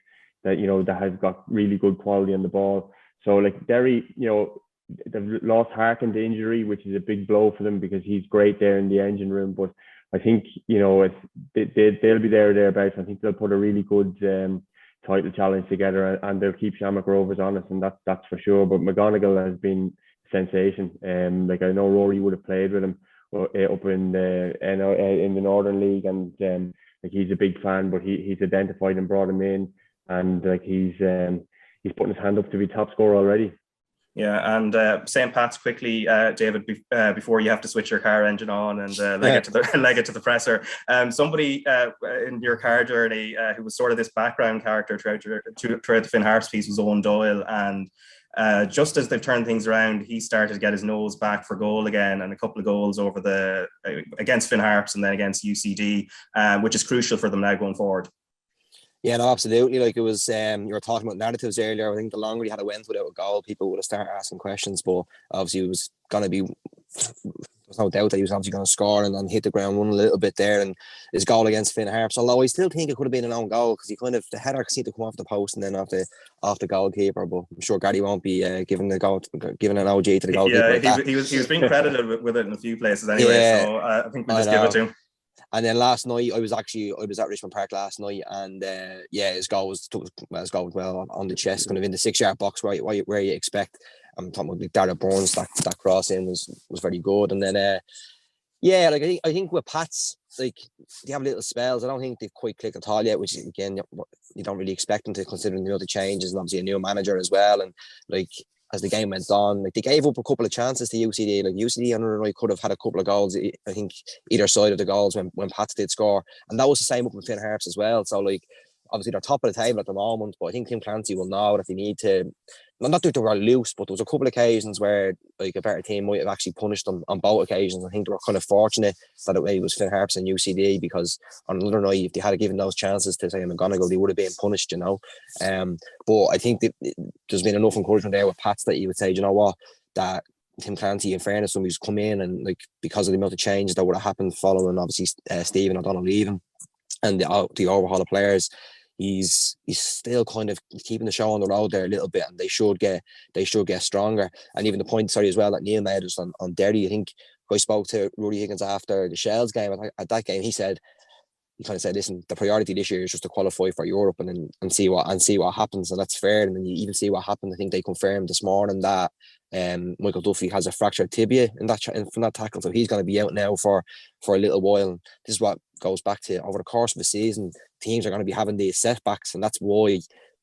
that that has got really good quality on the ball. So Derry, they've lost Harkin to injury, which is a big blow for them because he's great there in the engine room. But I think they'll be there or thereabouts. I think they'll put a really good title challenge together, and they'll keep Shamrock Rovers honest, and that's for sure. But McGonigal has been a sensation. I know Rory would have played with him up in the Northern League, and he's a big fan, but he's identified and brought him in, and he's putting his hand up to be top scorer already. Yeah, and St. Pat's quickly, David, before you have to switch your car engine on and leg it to the presser. Somebody in your car journey who was sort of this background character throughout the Finn Harps piece was Owen Doyle, and just as they've turned things around, he started to get his nose back for goal again, and a couple of goals over against Finn Harps and then against UCD, which is crucial for them now going forward. Yeah, no, absolutely. It was, you were talking about narratives earlier. I think the longer you had a went without a goal, people would have started asking questions, but obviously it was going to be, there's no doubt that he was obviously going to score and then hit the ground one a little bit there, and his goal against Finn Harps, although I still think it could have been an own goal because the header seemed to come off the post and then off the goalkeeper, but I'm sure Gary won't be giving an OG to the goalkeeper. Yeah, he was being credited with it in a few places anyway, so I think we'll just give it to him. And then last night, I was at Richmond Park last night, and his goal was well on the chest, kind of in the 6-yard box where you expect. I'm talking about Darragh Burns, that cross in was very good. And then I think with Pats, they have little spells. I don't think they've quite clicked at all yet, which again you don't really expect them to, considering the changes and obviously a new manager as well. And as the game went on. Like, they gave up a couple of chances to UCD. Like, UCD and Illinois could have had a couple of goals, I think, either side of the goals when Pats did score. And that was the same up with Finn Harps as well. So, like, obviously they're top of the table at the moment, but I think Tim Clancy will know that they need to, not that they were loose, but there was a couple of occasions where, like, a better team might have actually punished them on both occasions. I think they were kind of fortunate that it was Finn Harps and UCD, because on another night, if they had given those chances to say McGonigal, they would have been punished, you know. But I think that there's been enough encouragement there with Pats that you would say, you know what, that Tim Clancy, in fairness, when he's come in, and like, because of the amount of changes that would have happened following obviously Stephen O'Donnell leaving and the overhaul of players, he's still kind of keeping the show on the road there a little bit, and they should get stronger. And even the point, as well, that Neil made was on Derry. I think I spoke to Rudy Higgins after the Shells game. At that game, he kind of said, listen, the priority this year is just to qualify for Europe and see what happens, and that's fair. And then you even see what happened. I think they confirmed this morning that Michael Duffy has a fractured tibia from that tackle, so he's going to be out now for a little while. And this is what goes back to, over the course of the season, teams are going to be having these setbacks, and that's why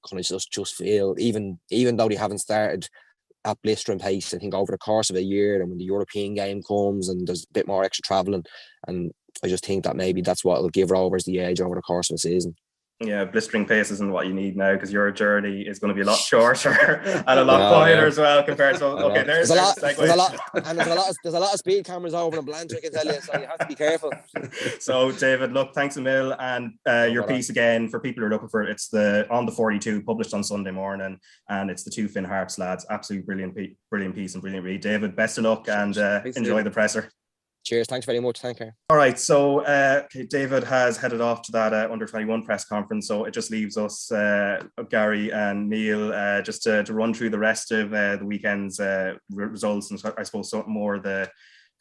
kind of just feel, even though they haven't started at blistering pace, I think over the course of a year, and when the European game comes and there's a bit more extra travelling, and I just think that maybe that's what will give Rovers the edge over the course of the season. Yeah, blistering pace isn't what you need now, because your journey is going to be a lot shorter and a lot quieter as well compared to. Okay, there's a lot of speed cameras over in Blanche, I can tell you, so you have to be careful. So, David, look, thanks a mil, and your piece again, for people who are looking for it, it's on the 42, published on Sunday morning, and it's the two Finn Harps lads. Absolutely brilliant piece and brilliant read. David, best of luck, and enjoy the presser. Cheers, thanks very much. Thank you. All right, so David has headed off to that under-21 press conference, so it just leaves us, Gary and Neil, just to run through the rest of the weekend's results, and I suppose some more the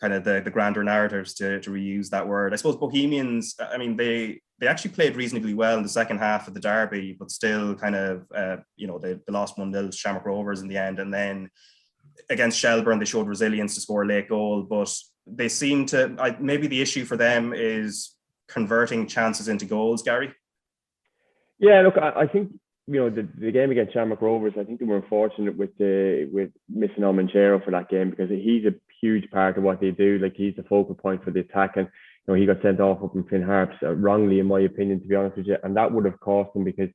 kind of the grander narratives, to reuse that word. I suppose Bohemians, I mean, they actually played reasonably well in the second half of the derby, but still kind of, they lost 1-0 to Shamrock Rovers in the end, and then against Shelbourne, they showed resilience to score a late goal, but they seem to, maybe the issue for them is converting chances into goals, Gary? Yeah, look, I think, the game against Shamrock Rovers, I think they were unfortunate with missing Almanchero for that game, because he's a huge part of what they do. Like, he's the focal point for the attack, and he got sent off up in Finn Harps, wrongly in my opinion, to be honest with you, and that would have cost them, because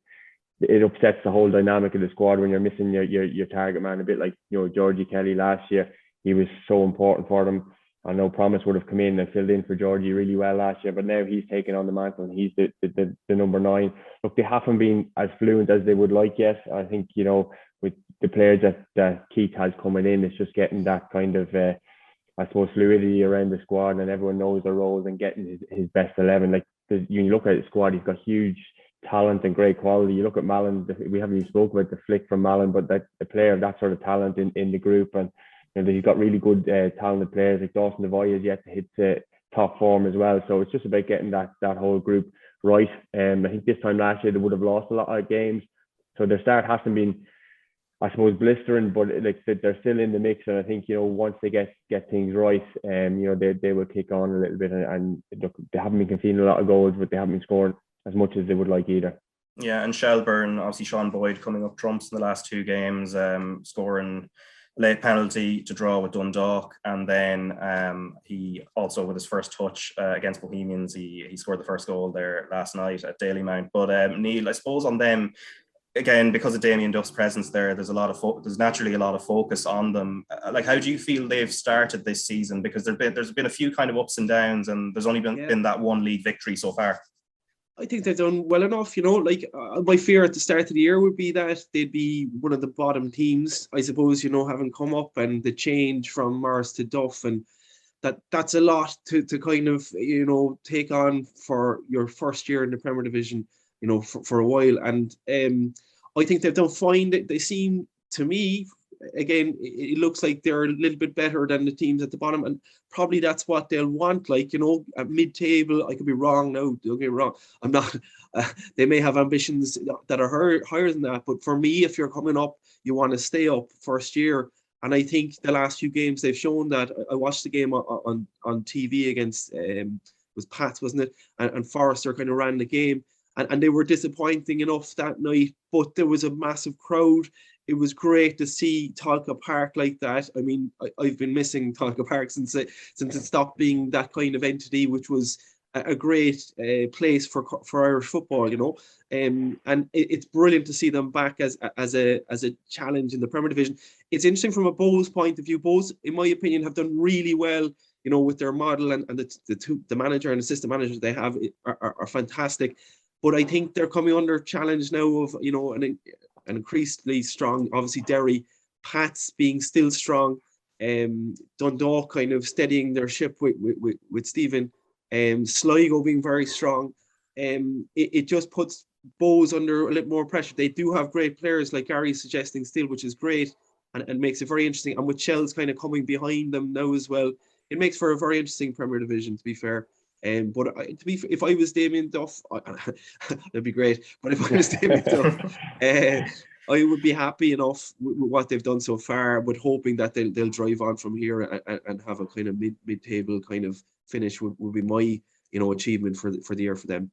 it upsets the whole dynamic of the squad when you're missing your target man, a bit like Georgie Kelly last year. He was so important for them. I know Promise would have come in and filled in for Georgie really well last year, but now he's taken on the mantle and he's the number 9. Look, they haven't been as fluent as they would like yet. I think, with the players that Keith has coming in, it's just getting that kind of, I suppose, fluidity around the squad, and everyone knows their roles and getting his best 11. Like, you look at the squad, he's got huge talent and great quality. You look at Malin, we haven't even spoken about the flick from Malin, but that a player of that sort of talent in the group, and he's got really good talented players like Dawson Devoy is yet to hit top form as well. So it's just about getting that whole group right. I think this time last year they would have lost a lot of games, so their start hasn't been, I suppose, blistering, but like they're still in the mix. And I think once they get things right, they will kick on a little bit. And look, they haven't been conceding a lot of goals, but they haven't been scoring as much as they would like either. Yeah, and Shelburne, obviously Sean Boyd coming up trumps in the last 2 games, scoring late penalty to draw with Dundalk, and then he also, with his first touch against Bohemians, he scored the first goal there last night at Dalymount. But Neil, I suppose on them, again, because of Damien Duff's presence there, there's naturally a lot of focus on them. Like, how do you feel they've started this season? Because there's been a few kind of ups and downs, and there's only been that one league victory so far. I think they've done well enough, my fear at the start of the year would be that they'd be one of the bottom teams, I suppose, having come up, and the change from Morris to Duff, and that's a lot to kind of, take on for your first year in the Premier Division, for a while. And I think they've done fine. They seem, to me, again, it looks like they're a little bit better than the teams at the bottom, and probably that's what they'll want. Like, at mid-table, I could be wrong now. Don't get me wrong. I'm not. They may have ambitions that are higher than that, but for me, if you're coming up, you want to stay up first year. And I think the last few games they've shown that. I watched the game on TV against was Pats, wasn't it? And Forrester kind of ran the game. and they were disappointing enough that night, but there was a massive crowd. It was great to see Tolka Park like that. I mean, I've been missing Tolka Park since it stopped being that kind of entity, which was a great place for Irish football, you know. And it's brilliant to see them back as a challenge in the Premier Division. It's interesting from a Bohs point of view. Bohs, in my opinion, have done really well, you know, with their model, and the manager and assistant managers they have are fantastic. But I think they're coming under challenge now of, you know, an increasingly strong, obviously Derry, Pats being still strong, Dundalk kind of steadying their ship with Stephen, Sligo being very strong. It just puts Bohs under a little more pressure. They do have great players, like Gary's suggesting still, which is great, and makes it very interesting. And with Shells kind of coming behind them now as well, it makes for a very interesting Premier Division, to be fair. But if I was Damien Duff, that'd be great. But if I was Damien Duff, I would be happy enough with what they've done so far, but hoping that they'll drive on from here and have a kind of mid-table kind of finish would be my, you know, achievement for the year for them.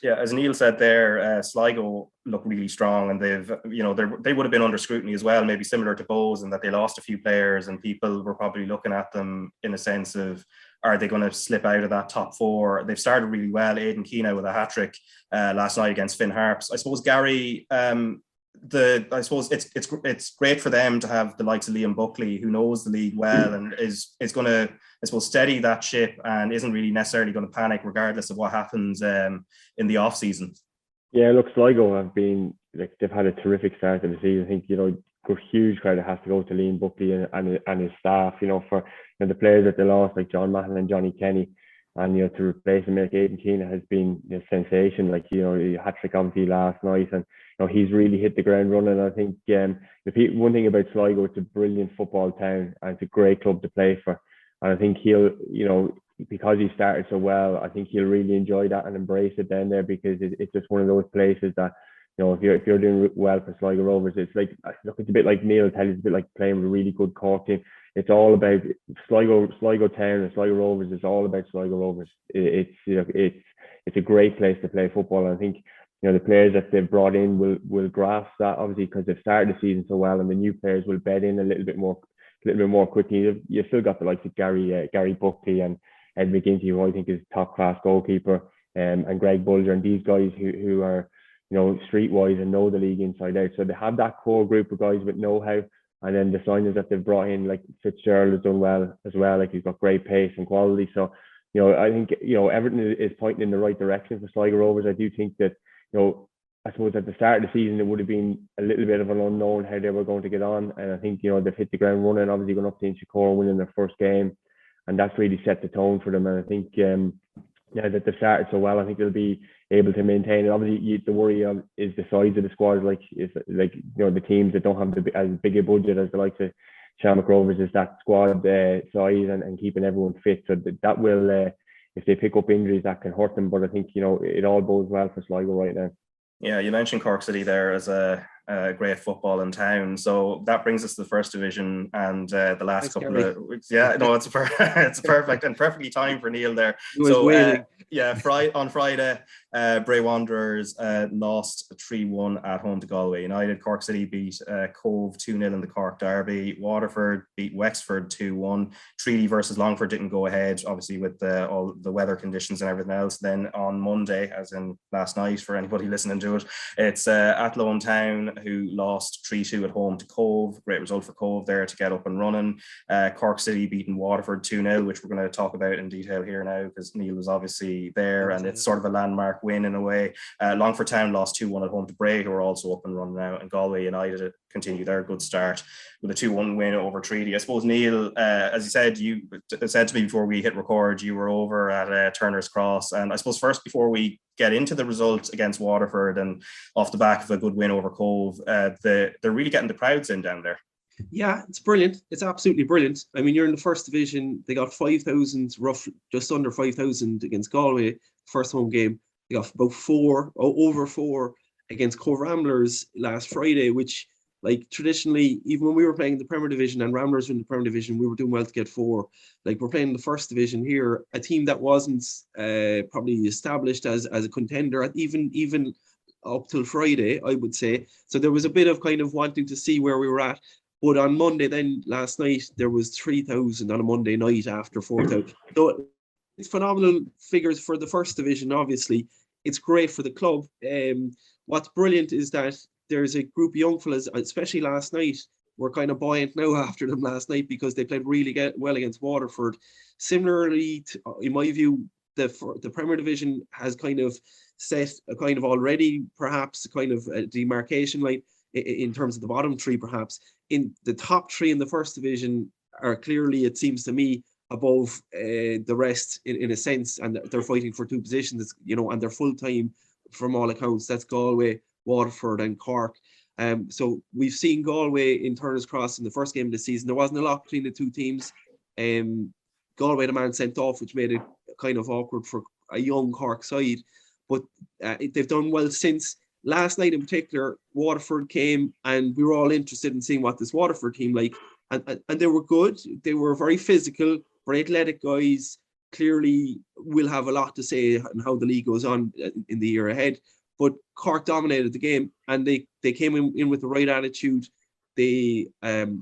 Yeah, as Neil said there, Sligo look really strong, and they've, you know, they would have been under scrutiny as well, maybe similar to Bohs, in that they lost a few players, and people were probably looking at them in a sense of, are they going to slip out of that top four? They've started really well. Aidan Keena with a hat-trick last night against Finn Harps. I suppose, Gary, I suppose it's great for them to have the likes of Liam Buckley, who knows the league well and is going to, I suppose, steady that ship and isn't really necessarily going to panic regardless of what happens in the off season. Yeah, look, Sligo have been, like, they've had a terrific start to the season. I think, you know, a huge credit has to go to Liam Buckley and his staff, you know, for, you know, the players that they lost, like John Mahon and Johnny Kenny, and, you know, to replace him, like Aidan Keena has been, you know, sensation. Like, you know, he hat-trick obviously last night, and, you know, he's really hit the ground running. I think one thing about Sligo, it's a brilliant football town, and it's a great club to play for. And I think he'll, you know, because he started so well, I think he'll really enjoy that and embrace it down there, because it's just one of those places that, you know, if you're doing well for Sligo Rovers, it's like, look, it's a bit like Neil tell you, it's a bit like playing with a really good Cork team. It's all about Sligo Town and Sligo Rovers. It's all about Sligo Rovers. It's a great place to play football. And I think, you know, the players that they've brought in will grasp that, obviously, because they've started the season so well, and the new players will bed in a little bit more quickly. You've still got the likes of Gary Buckley and Ed McGinty, who I think is top class goalkeeper, and Greg Bulger, and these guys who are, you know, streetwise and know the league inside out. So they have that core group of guys with know-how, and then the signings that they've brought in, like Fitzgerald has done well as well. Like, he's got great pace and quality. So, you know, I think, you know, everything is pointing in the right direction for Sligo Rovers. I do think that, you know, I suppose at the start of the season, it would have been a little bit of an unknown how they were going to get on. And I think, you know, they've hit the ground running, obviously going up to Inchicore, winning their first game. And that's really set the tone for them. And I think, now that they've started so well, I think they'll be able to maintain it. Obviously, the worry is the size of the squad. Like, you know, the teams that don't have as big a budget as the likes of Shamrock Rovers, is that squad size and keeping everyone fit. So that will, if they pick up injuries, that can hurt them. But I think, you know, it all bodes well for Sligo right now. Yeah, you mentioned Cork City there as a great football in town. So that brings us to the first division and the last couple of weeks. Yeah, no, it's perfect and perfectly timed for Neil there. So on Friday, Bray Wanderers lost 3-1 at home to Galway United. Cork City beat Cove 2-0 in the Cork Derby. Waterford beat Wexford 2-1. Treaty versus Longford didn't go ahead, obviously, with all the weather conditions and everything else. Then on Monday, as in last night for anybody listening to it, it's Athlone Town who lost 3-2 at home to Cove. Great result for Cove there to get up and running. Cork City beating Waterford 2-0, which we're going to talk about in detail here now, because Neil was obviously there, and it's sort of a landmark win in a way. Longford Town lost 2-1 at home to Bray, who are also up and running now, and Galway United continue their good start with a 2-1 win over Treaty. I suppose, Neil, as you said to me before we hit record, you were over at Turner's Cross, and I suppose first, before we get into the results against Waterford and off the back of a good win over Cove, they're really getting the crowds in down there. Yeah, it's brilliant. It's absolutely brilliant. I mean, you're in the first division. They got 5,000, roughly just under 5,000 against Galway, first home game. They got about over 4 against Cove Ramblers last Friday, which, like traditionally, even when we were playing in the Premier Division and Ramblers were in the Premier Division, we were doing well to get 4. Like we're playing in the First Division here, a team that wasn't probably established as a contender, even up till Friday, I would say. So there was a bit of kind of wanting to see where we were at. But on Monday, then last night, there was 3,000 on a Monday night after 4,000. So it's phenomenal figures for the First Division, obviously. It's great for the club. What's brilliant is that there's a group of young fellas, especially last night. We're kind of buoyant now after them last night because they played really well against Waterford. Similarly, in my view, the Premier Division has kind of set a kind of already perhaps kind of a demarcation line in terms of the bottom 3 perhaps. In the top 3 in the First Division are clearly, it seems to me, above the rest in a sense, and they're fighting for 2 positions, and they're full time from all accounts. That's Galway, Waterford, and Cork. So we've seen Galway in Turner's Cross in the first game of the season. There wasn't a lot between the 2 teams. Galway, the man sent off, which made it kind of awkward for a young Cork side, but they've done well since. Last night in particular, Waterford came and we were all interested in seeing what this Waterford team like, and they were good. They were very physical, very athletic guys. Clearly will have a lot to say on how the league goes on in the year ahead. But Cork dominated the game and they came in with the right attitude. There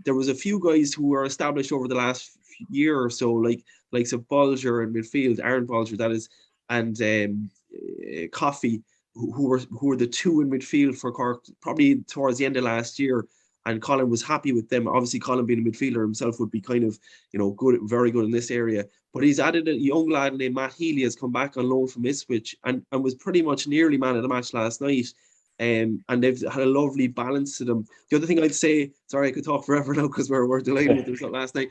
was a few guys who were established over the last year or so, like Bolger in midfield, Aaron Bolger that is, and Coffey, who were the 2 in midfield for Cork probably towards the end of last year, and Colin was happy with them. Obviously, Colin being a midfielder himself would be kind of good, very good in this area. But he's added a young lad named Matt Healy has come back on loan from Ipswich and was pretty much nearly man of the match last night. And they've had a lovely balance to them. The other thing I'd say, sorry, I could talk forever now because we're delighted with the result last night.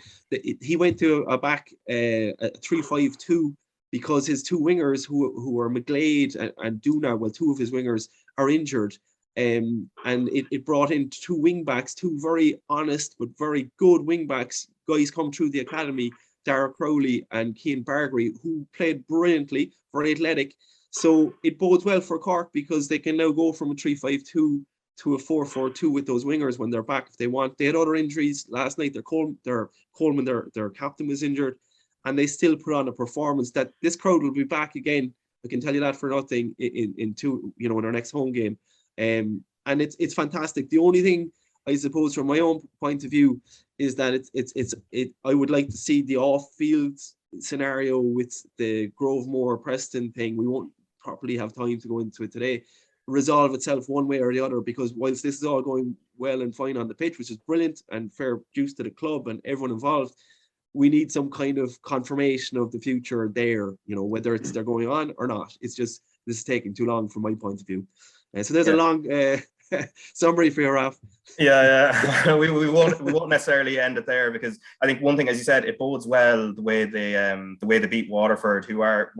He went to a 3-5-2 because his 2 wingers who are McGlade and Duna, well, 2 of his wingers are injured. And it brought in 2 wing backs, 2 very honest but very good wing backs. Guys come through the academy, Dara Crowley and Cian Bargary, who played brilliantly, very athletic. So it bodes well for Cork because they can now go from a 3-5-2 to a 4-4-2 with those wingers when they're back if they want. They had other injuries last night. Coleman, their captain, was injured, and they still put on a performance that this crowd will be back again. I can tell you that for nothing in our next home game. And it's fantastic. The only thing I suppose from my own point of view is that I would like to see the off-field scenario with the Grovemore Preston thing. We won't properly have time to go into it today. Resolve itself one way or the other, because whilst this is all going well and fine on the pitch, which is brilliant and fair dues to the club and everyone involved, we need some kind of confirmation of the future there, whether they're going on or not. It's just, this is taking too long from my point of view. So there's a long summary for you, Ralph. Yeah. we won't necessarily end it there, because I think one thing, as you said, it bodes well the way they beat Waterford, who were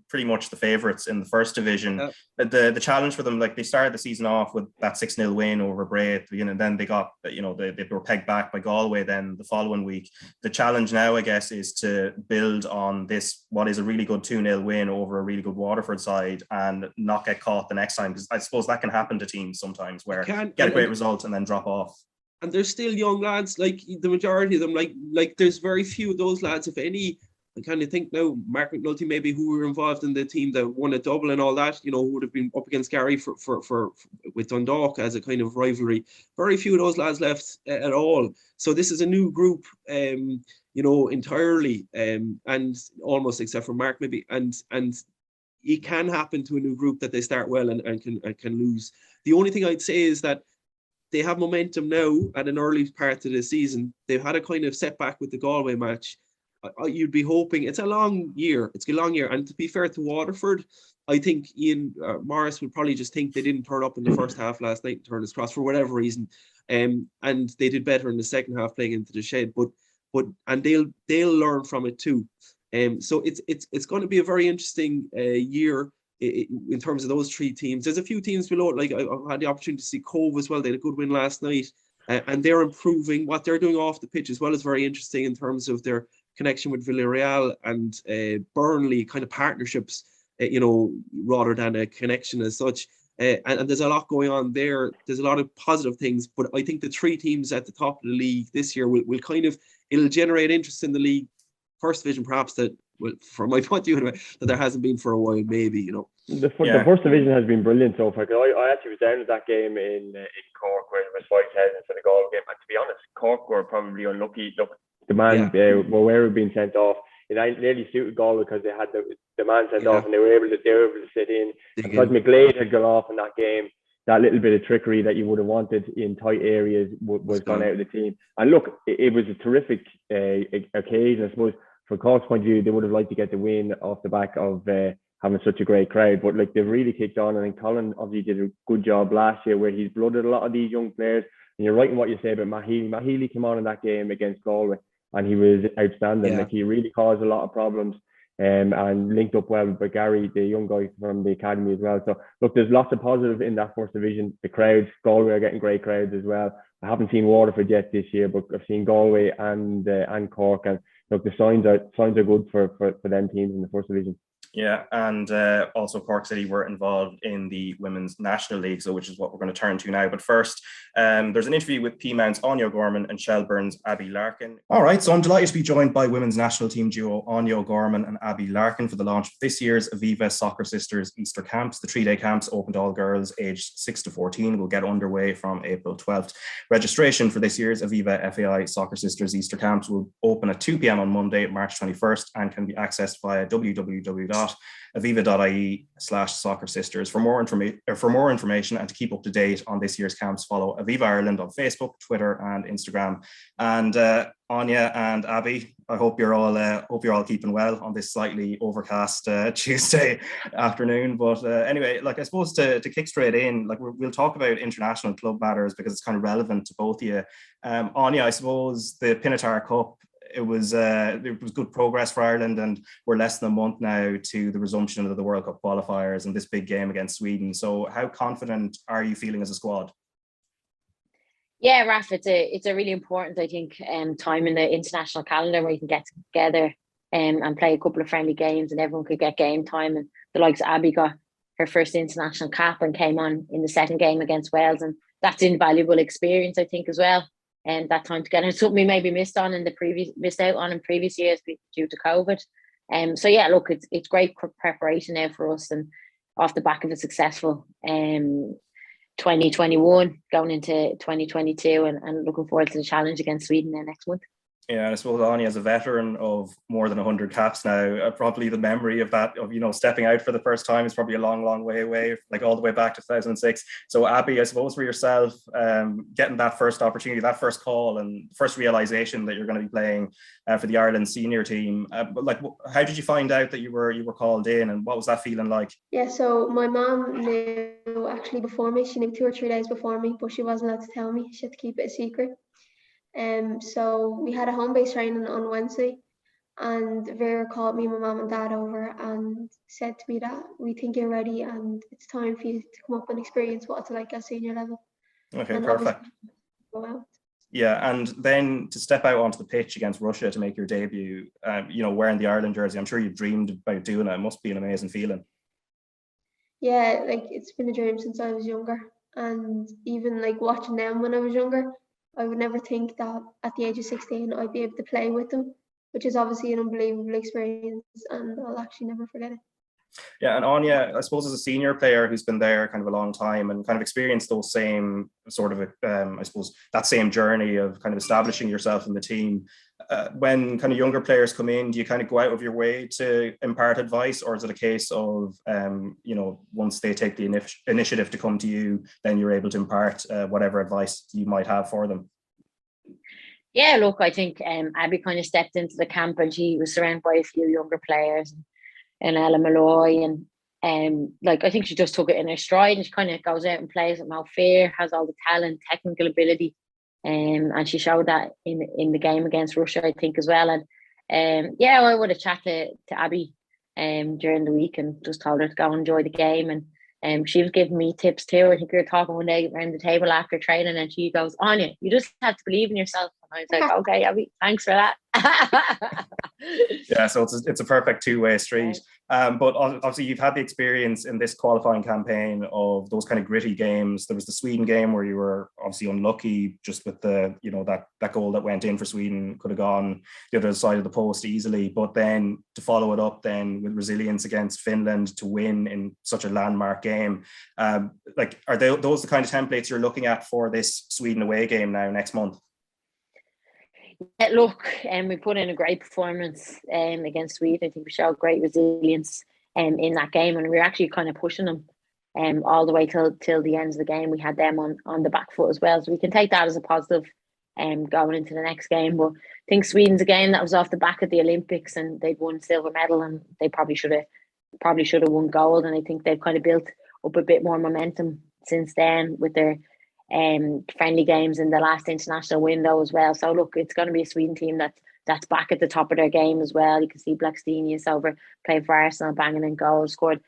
pretty much the favourites in the First Division. The challenge for them, like, they started the season off with that 6-0 win over Bray, and then they got, they were pegged back by Galway then the following week. The challenge now, I guess, is to build on this, what is a really good 2-0 win over a really good Waterford side, and not get caught the next time, because I suppose that can happen to teams sometimes, where get a great result and then drop off. And there's still young lads, like the majority of them, like there's very few of those lads, if any. I kind of think now, Mark McNulty maybe, who were involved in the team that won a double and all that, who would have been up against Gary for with Dundalk as a kind of rivalry. Very few of those lads left at all. So this is a new group, entirely, and almost except for Mark maybe, and it can happen to a new group that they start well and can lose. The only thing I'd say is that they have momentum now at an early part of the season. They've had a kind of setback with the Galway match. You'd be hoping, it's a long year. And to be fair to Waterford, I think Ian Morris would probably just think they didn't turn up in the first half last night and turn us cross for whatever reason. And they did better in the second half playing into the shed. But they'll learn from it too. So it's going to be a very interesting year in terms of those 3 teams. There's a few teams below it, like I've had the opportunity to see Cove as well. They had a good win last night. And they're improving. What they're doing off the pitch as well is very interesting in terms of their connection with Villarreal and Burnley, kind of partnerships, rather than a connection as such. and there's a lot going on there. There's a lot of positive things, but I think the three teams at the top of the league this year will kind of, it'll generate interest in the league. First division, perhaps, that, well, from my point of view anyway, that there hasn't been for a while, maybe, you know. The first division has been brilliant so far. I actually was down at that game in Cork where it was 5,000 for the goal game, and to be honest, Cork were probably unlucky. Look, the man were being sent off. It nearly suited Galway because they had the man sent off, and they were able to sit in. Because McGlade had gone off in that game, that little bit of trickery that you would have wanted in tight areas was gone out of the team. And look, it was a terrific occasion, I suppose. From Cork's point of view, they would have liked to get the win off the back of having such a great crowd. But like, they've really kicked on, and Colin obviously did a good job last year where he's blooded a lot of these young players. And you're right in what you say about Matt Healy. Matt Healy came on in that game against Galway, and he was outstanding. Like, he really caused a lot of problems, and linked up well with Gary, the young guy from the academy as well. So look, there's lots of positive in that first division. The crowds, Galway are getting great crowds as well. I haven't seen Waterford yet this year, but I've seen Galway and Cork, and look, the signs are good for them teams in the first division. Yeah, and also Cork City were involved in the Women's National League, so which is what we're going to turn to now. But first, there's an interview with Peamount's Aine O'Gorman and Shelburne's Abbie Larkin. All right, so I'm delighted to be joined by Women's National Team duo Aine O'Gorman and Abbie Larkin for the launch of this year's Aviva Soccer Sisters Easter Camps. The 3-day camps, open to all girls aged 6 to 14, will get underway from April 12th. Registration for this year's Aviva FAI Soccer Sisters Easter Camps will open at 2 p.m. on Monday, March 21st, and can be accessed via www.aviva.ie/soccer sisters. For more information and to keep up to date on this year's camps, follow Aviva Ireland on Facebook, Twitter, and Instagram. And Aine and Abbie, I hope you're all keeping well on this slightly overcast Tuesday afternoon. But anyway, like, I suppose to kick straight in, like, we'll talk about international club matters because it's kind of relevant to both of you. Aine, I suppose the Pinatar Cup, it was good progress for Ireland, and we're less than a month now to the resumption of the World Cup qualifiers and this big game against Sweden. So how confident are you feeling as a squad? Yeah, Raf, it's a really important, I think, time in the international calendar where you can get together and play a couple of friendly games and everyone could get game time. And the likes of Abbie got her first international cap and came on in the second game against Wales, and that's invaluable experience, I think, as well. And that time together, and something we maybe missed out on in previous years due to COVID. So yeah, look, it's great preparation now for us, and off the back of a successful 2021 going into 2022, and looking forward to the challenge against Sweden next month. Yeah, I suppose Aine, as a veteran of more than 100 caps now, probably the memory of that, of, stepping out for the first time is probably a long, long way away, like all the way back to 2006. So Abbie, I suppose for yourself, getting that first opportunity, that first call and first realization that you're going to be playing for the Ireland senior team, like, how did you find out that you were called in, and what was that feeling like? Yeah, so my mom knew actually before me. She knew 2 or 3 days before me, but she wasn't allowed to tell me. She had to keep it a secret. So we had a home-based training on Wednesday, and Vera called me, my mum and dad over, and said to me that we think you're ready and it's time for you to come up and experience what it's like at senior level. Okay, and perfect. Go out. Yeah, and then to step out onto the pitch against Russia to make your debut, wearing the Ireland jersey, I'm sure you dreamed about doing it. It must be an amazing feeling. Yeah, like, it's been a dream since I was younger, and even like watching them when I was younger, I would never think that at the age of 16 I'd be able to play with them, which is obviously an unbelievable experience, and I'll actually never forget it. Yeah, and Aine, I suppose as a senior player who's been there kind of a long time and kind of experienced those same sort of, I suppose, that same journey of kind of establishing yourself in the team, when kind of younger players come in, do you kind of go out of your way to impart advice, or is it a case of, once they take the initiative to come to you, then you're able to impart whatever advice you might have for them? Yeah, look, I think Abbie kind of stepped into the camp and she was surrounded by a few younger players, and LOI, and like, I think she just took it in her stride, and she kind of goes out and plays with no fear, has all the talent, technical ability, and she showed that in the game against Russia, I think, as well. And I would have chatted to Abbie during the week and just told her to go and enjoy the game, and she was giving me tips too. I think we were talking one day around the table after training, and she goes, Aine, you just have to believe in yourself. And I was like, okay, Abbie, thanks for that. Yeah, so it's a perfect two-way street. But obviously you've had the experience in this qualifying campaign of those kind of gritty games. There was the Sweden game where you were obviously unlucky just with the, that goal that went in for Sweden could have gone the other side of the post easily. But then to follow it up then with resilience against Finland to win in such a landmark game. Are those the kind of templates you're looking at for this Sweden away game now next month? Look, we put in a great performance against Sweden. I think we showed great resilience in that game, and we were actually kind of pushing them all the way till the end of the game. We had them on the back foot as well, so we can take that as a positive going into the next game. But I think Sweden's a game that was off the back of the Olympics, and they'd won silver medal, and they probably should have won gold. And I think they've kind of built up a bit more momentum since then with their friendly games in the last international window as well. So look, it's going to be a Sweden team that's back at the top of their game as well. You can see Blackstenius over playing for Arsenal, banging in goals, scored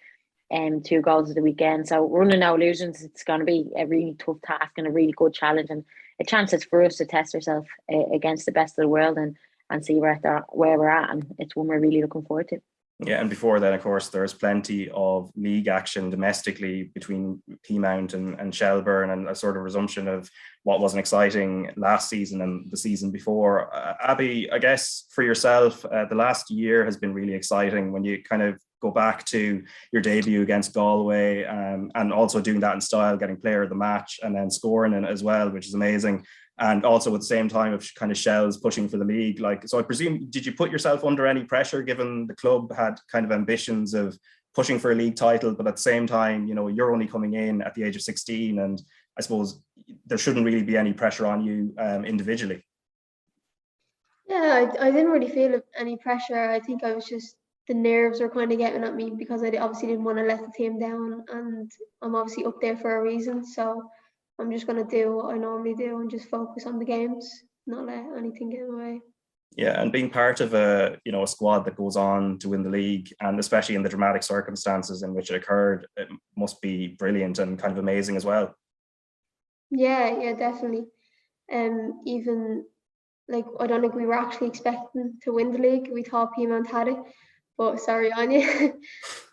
2 goals at the weekend. So running no illusions, it's going to be a really tough task and a really good challenge, and a chance for us to test ourselves against the best of the world and see where we're at. And it's one we're really looking forward to. Yeah, and before then, of course, there's plenty of league action domestically between Peamount and Shelburne, and a sort of resumption of what was an exciting last season and the season before. Abbie, I guess for yourself, the last year has been really exciting when you kind of go back to your debut against Galway, and also doing that in style, getting player of the match and then scoring in it as well, which is amazing. And also at the same time of kind of Shells pushing for the league. So I presume, did you put yourself under any pressure given the club had kind of ambitions of pushing for a league title, but at the same time, you're only coming in at the age of 16, and I suppose there shouldn't really be any pressure on you individually. Yeah, I didn't really feel any pressure. I think I was just, the nerves were kind of getting at me because I obviously didn't want to let the team down, and I'm obviously up there for a reason. So I'm just going to do what I normally do and just focus on the games, not let anything get in the way. Yeah, and being part of a squad that goes on to win the league, and especially in the dramatic circumstances in which it occurred, it must be brilliant and kind of amazing as well. Yeah, definitely. Even I don't think we were actually expecting to win the league. We thought Peamount had it, but sorry, Aine.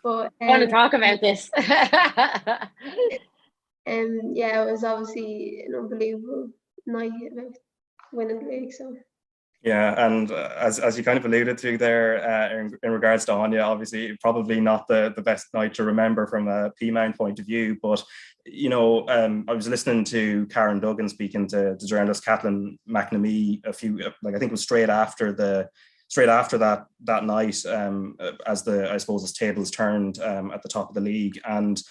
But I want to talk about this. Yeah, it was obviously an unbelievable night about winning the league. So yeah, and as you kind of alluded to there, in regards to Aine, obviously probably not the best night to remember from a Peamount point of view, but I was listening to Karen Duggan speaking to journalist Kathleen McNamee I think it was straight after that night, as tables turned at the top of the league, and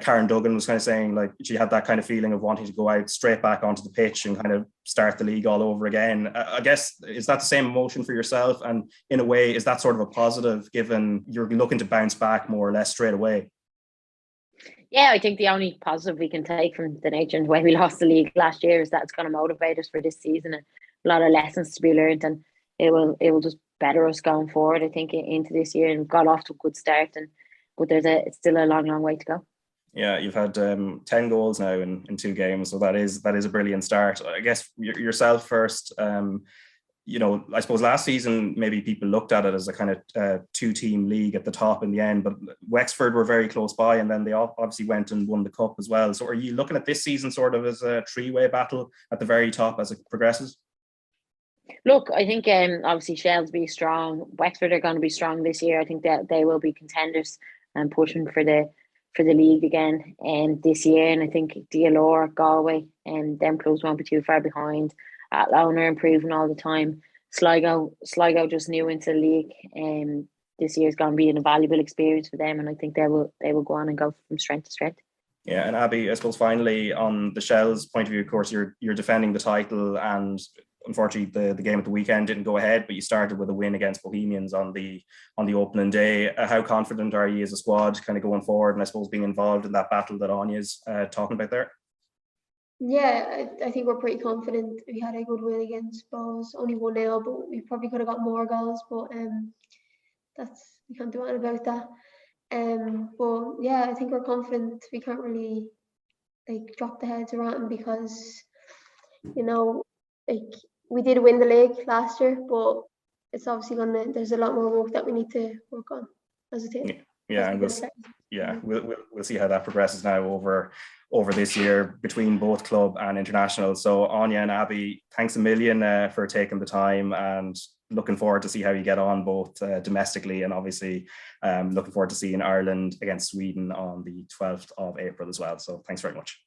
Karen Duggan was kind of saying she had that kind of feeling of wanting to go out straight back onto the pitch and kind of start the league all over again. I guess, is that the same emotion for yourself? And in a way, is that sort of a positive given you're looking to bounce back more or less straight away? Yeah, I think the only positive we can take from the nature and the way we lost the league last year is that it's going to motivate us for this season, and a lot of lessons to be learned, and it will just better us going forward, I think, into this year. And we've got off to a good start, but it's still a long way to go. Yeah, you've had 10 goals now in 2 games, so that is a brilliant start. I guess yourself first. I suppose last season maybe people looked at it as a kind of 2-team league at the top in the end, but Wexford were very close by, and then they obviously went and won the cup as well. So are you looking at this season sort of as a 3-way battle at the very top as it progresses? Look, I think obviously Shell's be strong. Wexford are going to be strong this year. I think that they will be contenders and pushing for the league again this year. And I think DLR, Galway, and them clubs won't be too far behind. Athlone are improving all the time. Sligo just new into the league. This year is going to be an invaluable experience for them, and I think they will go on and go from strength to strength. Yeah, and Abbie, I suppose finally on the Shells point of view, of course, you're defending the title, and unfortunately the game at the weekend didn't go ahead, but you started with a win against Bohemians on the opening day. How confident are you as a squad kind of going forward, and I suppose being involved in that battle that Aine's talking about there? Yeah, I think we're pretty confident. We had a good win against Bohs, only 1-0, but we probably could have got more goals, but we can't do anything about that. But yeah, I think we're confident. We can't really drop the heads around, because we did win the league last year, but it's obviously there's a lot more work that we need to work on. as a team. Yeah, and we'll see how that progresses now over this year between both club and international. So Aine and Abbie, thanks a million for taking the time, and looking forward to see how you get on both domestically, and obviously looking forward to seeing Ireland against Sweden on the 12th of April as well. So thanks very much.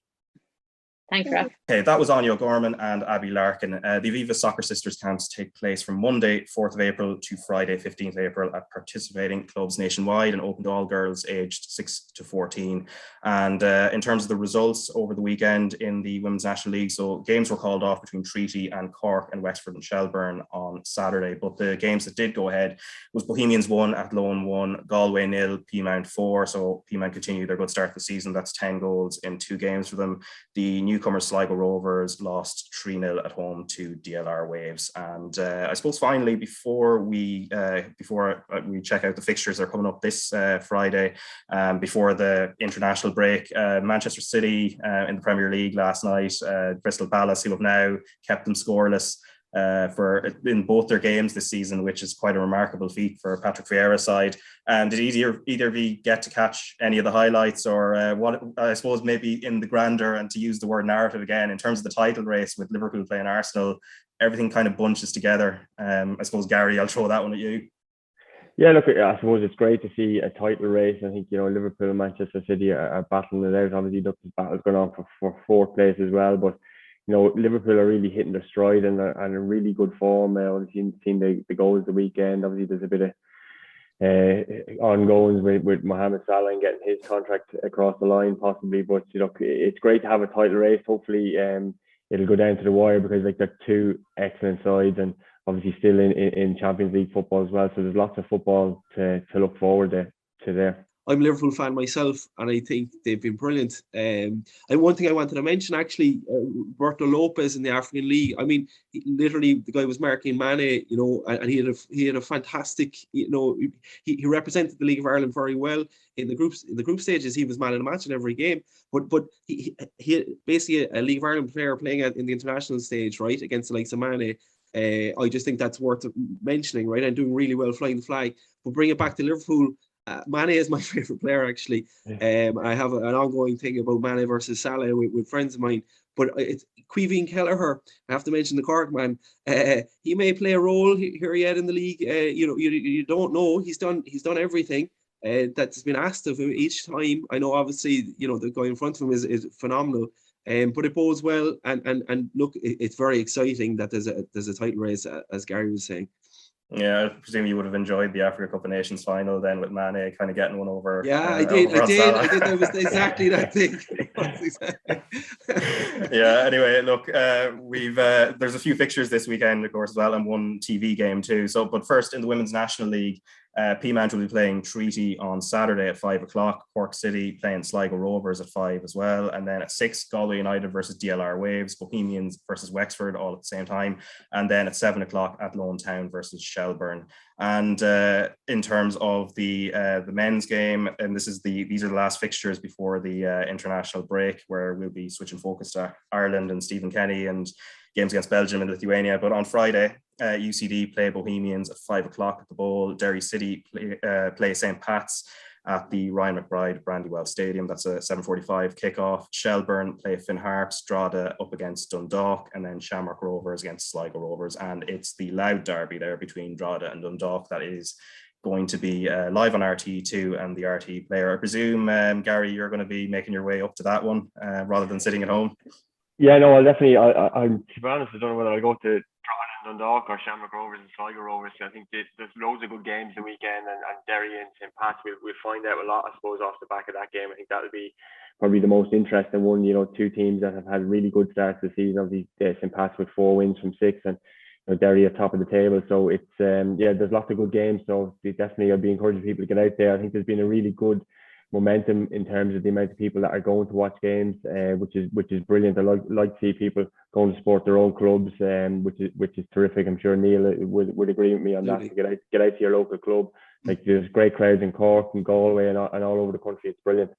Thanks, Raf. Okay, that was Aine O'Gorman and Abbie Larkin. The Aviva Soccer Sisters camps take place from Monday, 4th of April to Friday, 15th of April at participating clubs nationwide and open to all girls aged 6 to 14. And in terms of the results over the weekend in the Women's National League, so games were called off between Treaty and Cork and Wexford and Shelburne on Saturday. But the games that did go ahead was Bohemians 1, Athlone 1, Galway 0, Peamount 4. So Peamount continued their good start to the season. That's 10 goals in 2 games for them. The newcomers Sligo Rovers lost 3-0 at home to DLR Waves. And I suppose finally, before we check out the fixtures that are coming up this Friday, before the international break, Manchester City in the Premier League last night, Crystal Palace, who have now kept them scoreless in both their games this season, which is quite a remarkable feat for Patrick Vieira's side. Did either of you get to catch any of the highlights, or what I suppose maybe in the grander, and to use the word narrative again, in terms of the title race with Liverpool playing Arsenal, everything kind of bunches together. I suppose, Gary, I'll throw that one at you. Yeah, look, I suppose it's great to see a title race. I think, Liverpool and Manchester City are battling it out. Obviously, this battle's going on for fourth place as well, but Liverpool are really hitting their stride and are in really good form. Obviously, seen the goals the weekend. Obviously, there's a bit of ongoings with Mohamed Salah and getting his contract across the line, possibly. But it's great to have a title race. Hopefully, it'll go down to the wire, because they're two excellent sides, and obviously still in Champions League football as well. So there's lots of football to look forward to there. I'm a Liverpool fan myself, and I think they've been brilliant. And one thing I wanted to mention, actually, Roberto Lopez in the African League. I mean, literally, the guy was marking Mane, and he had a fantastic, he represented the League of Ireland very well in the group stages. He was man of the match in every game. But he basically a League of Ireland player playing in the international stage, right, against the likes of Mane. I just think that's worth mentioning, right? And doing really well flying the flag. But bring it back to Liverpool. Mane is my favourite player, actually. I have an ongoing thing about Mane versus Salah with friends of mine. But it's Quiveen Kelleher. I have to mention the Cork man. He may play a role here yet in the league. You don't know. He's done everything that's been asked of him each time. I know, obviously, the guy in front of him is phenomenal. But it bodes well. And look, it's very exciting that there's a title race, as Gary was saying. Yeah, I presume you would have enjoyed the Africa Cup of Nations final then, with Mane kind of getting one over. Yeah, I did. That was exactly that thing. Yeah. Anyway, look, there's a few fixtures this weekend, of course, as well, and one TV game too. So, but first, in the Women's National League, Peamount will be playing Treaty on Saturday at 5:00. Cork City playing Sligo Rovers at 5 as well. And then at 6, Galway United versus DLR Waves, Bohemians versus Wexford, all at the same time. And then at 7:00, Athlone Town versus Shelburne. And in terms of the men's game, and these are the last fixtures before the international break, where we'll be switching focus to Ireland and Stephen Kenny and games against Belgium and Lithuania. But on Friday, UCD play Bohemians at 5:00 at the Bowl. Derry City play St. Pat's at the Ryan McBride Brandywell Stadium. That's a 7:45 kickoff. Shelbourne play Finn Harps, Drogheda up against Dundalk, and then Shamrock Rovers against Sligo Rovers. And it's the loud derby there between Drogheda and Dundalk that is going to be live on RTÉ2 and the RTÉ player. I presume, Gary, you're going to be making your way up to that one rather than sitting at home. Yeah, no, I'll definitely. I'm to be honest, I don't know whether I'll go to Dundalk or Shamrock Rovers and Sligo Rovers. I think there's loads of good games the weekend, and Derry and St. Pat's, we'll find out a lot, I suppose, off the back of that game. I think that'll be probably the most interesting one. Two teams that have had really good starts this season. Obviously, St. Pat's with 4 wins from 6, and Derry at top of the table. So it's there's lots of good games. So definitely, I'll be encouraging people to get out there. I think there's been a really good momentum in terms of the amount of people that are going to watch games, which is brilliant. I like to see people going to support their own clubs, which is terrific. I'm sure Neil would agree with me on that. To get out to your local club. Like, there's great crowds in Cork and Galway and all over the country. It's brilliant.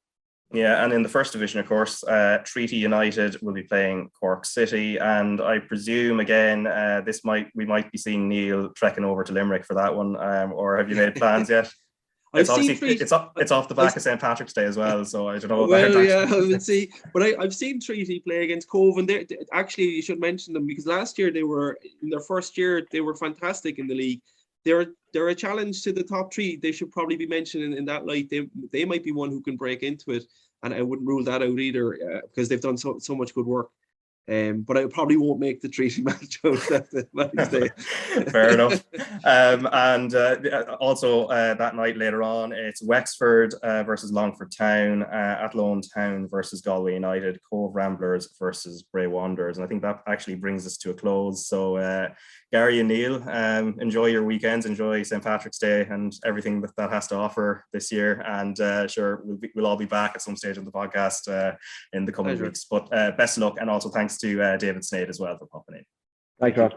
Yeah, and in the first division, of course, Treaty United will be playing Cork City, and I presume again we might be seeing Neil trekking over to Limerick for that one, or have you made plans yet? it's I've seen obviously it's off the back of St. Patrick's Day as well, so I don't know. Well, yeah, I would see, but I've seen Treaty play against Cove, and actually you should mention them because last year they were in their first year they were fantastic in the league. They're a challenge to the top three. They should probably be mentioned in that light. They might be one who can break into it, and I wouldn't rule that out either because they've done so much good work. But I probably won't make the Treaty match out that day. Fair enough. And also that night later on, it's Wexford versus Longford Town, Athlone Town versus Galway United, Cove Ramblers versus Bray Wanderers. And I think that actually brings us to a close. So Gary and Neil, enjoy your weekends, enjoy St. Patrick's Day and everything that has to offer this year. And sure, we'll all be back at some stage on the podcast in the coming weeks. But best of luck, and also thanks to David Sneyd as well for popping in. Thanks, Rob.